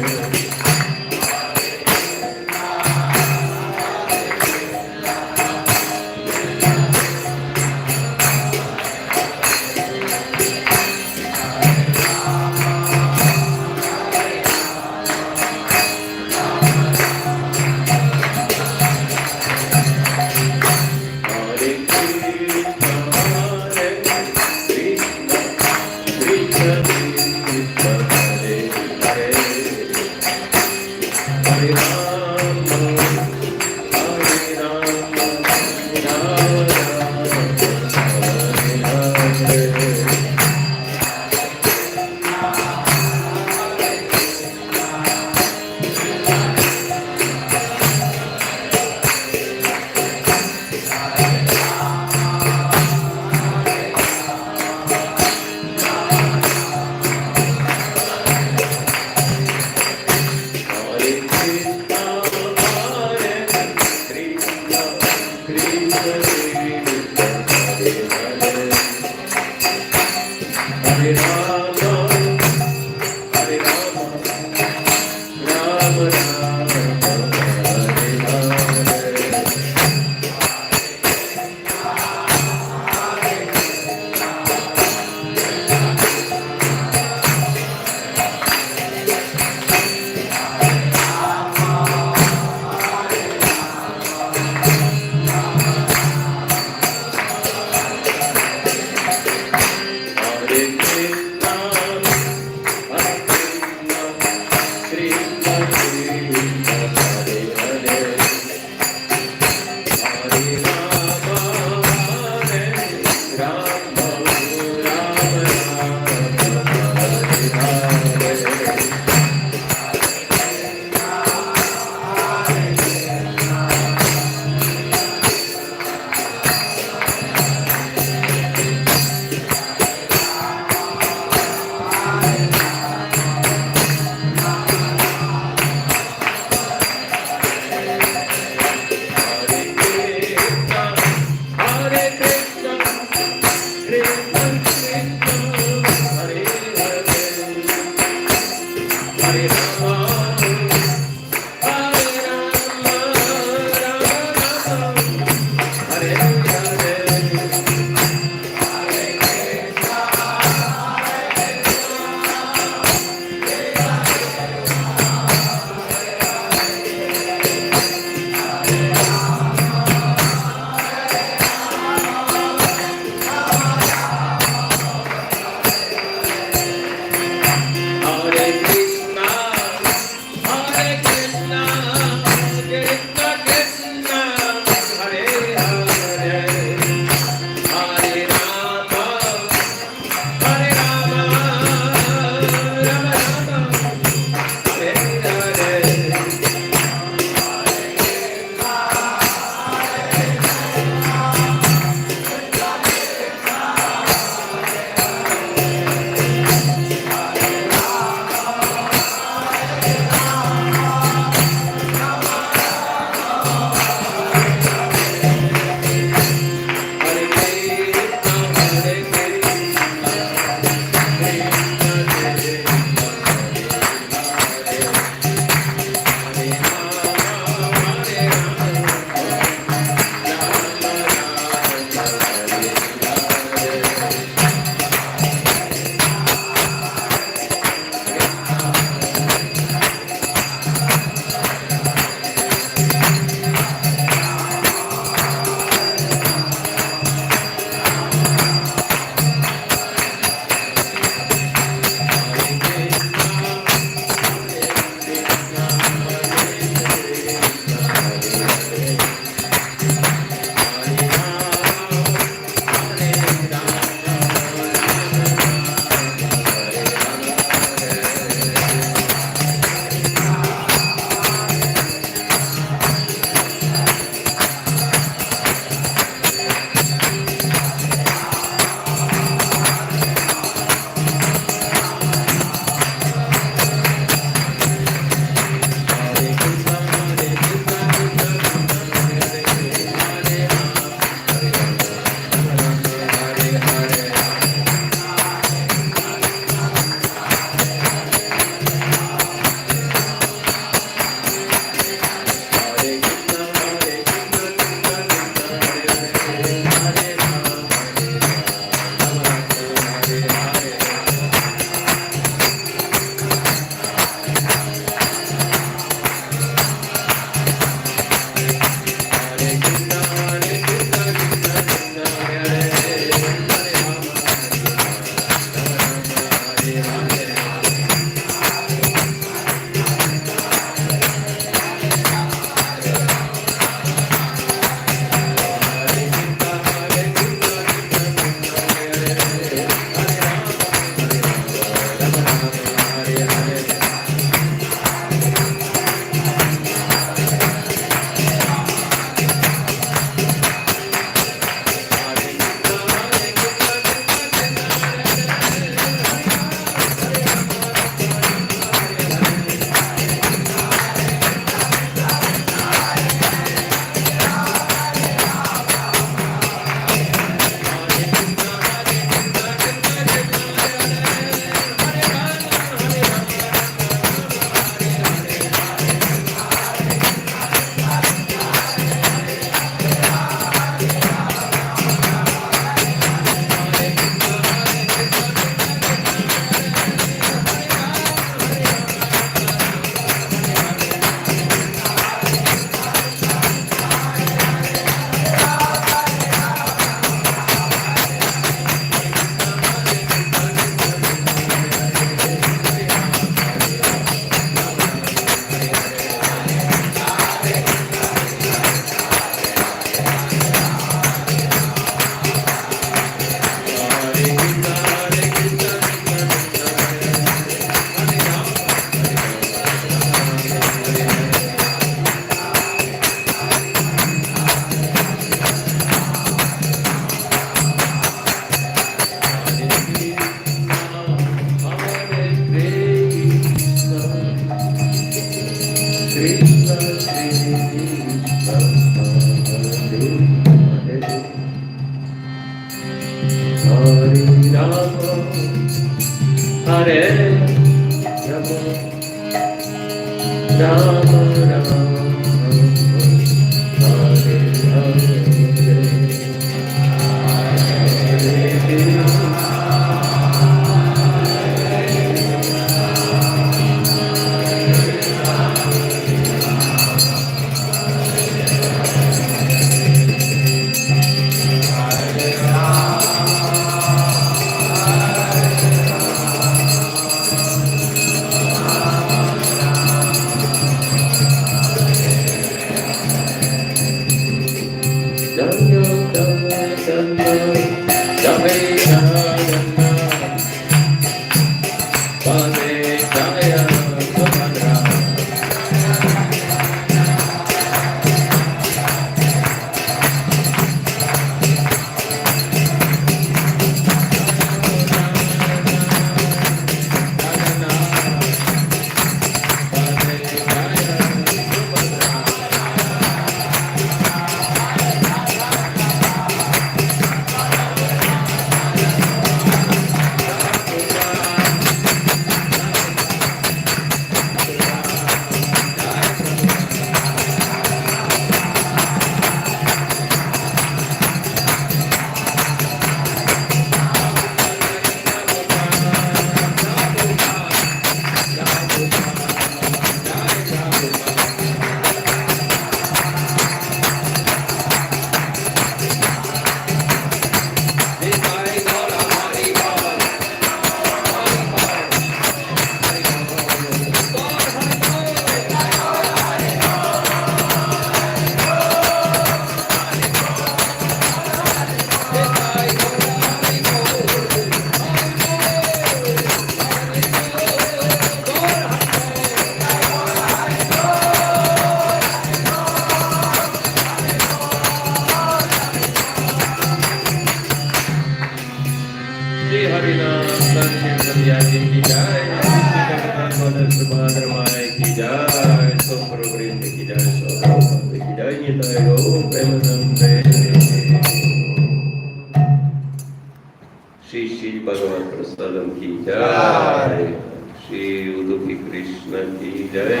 Shri Shri Bhagavan Prasadam ki jai. Shri Udupi Krishna ki jai.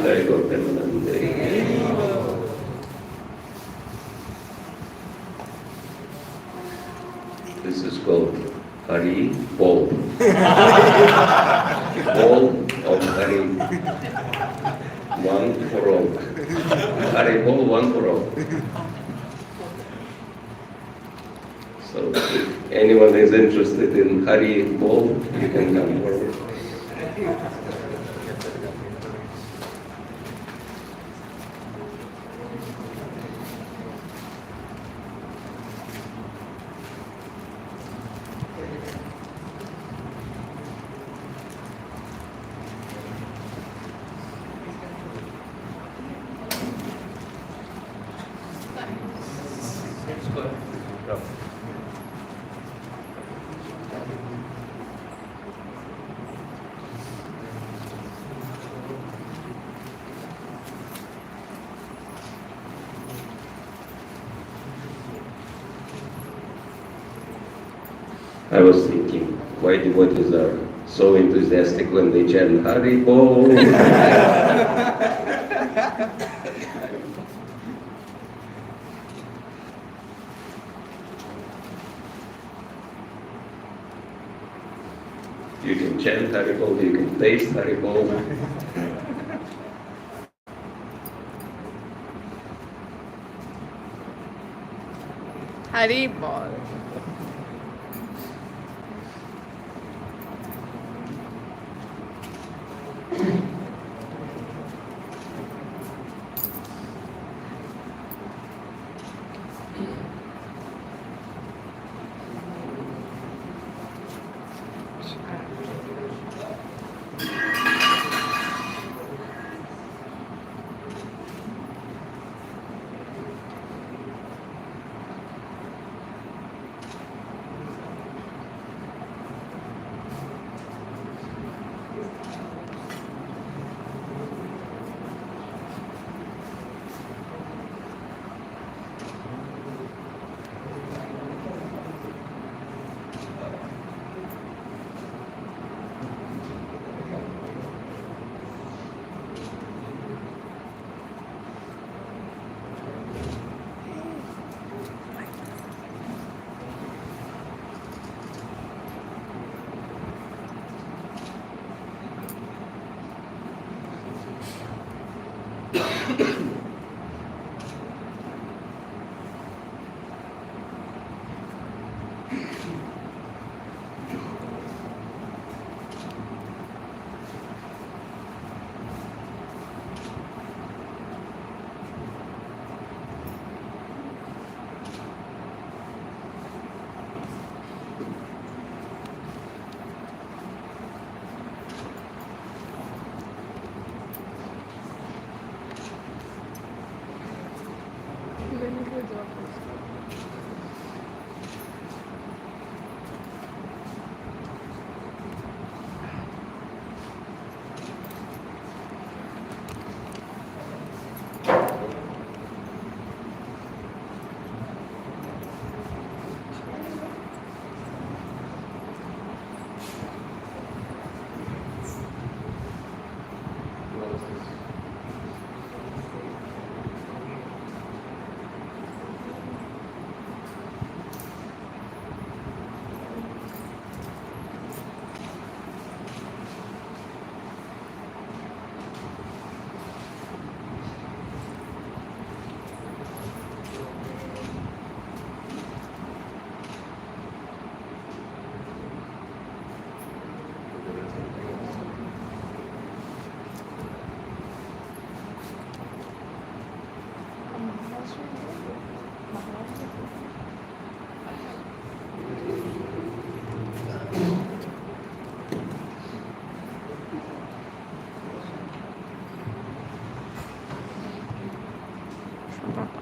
Jai Gauramanande. This is called Hari Bol. Bol of Hari. One for all. Hari Bol, one for all. So if anyone is interested in Hari Bol, you can come forward. I was thinking, why devotees are so enthusiastic when they chant Hari Bol? You can chant Hari Bol, you can taste Hari Bol. Hari Bol.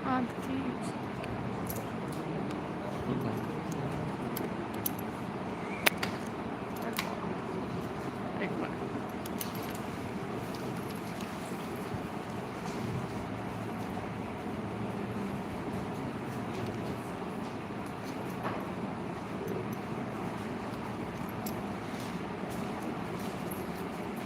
Bhakti.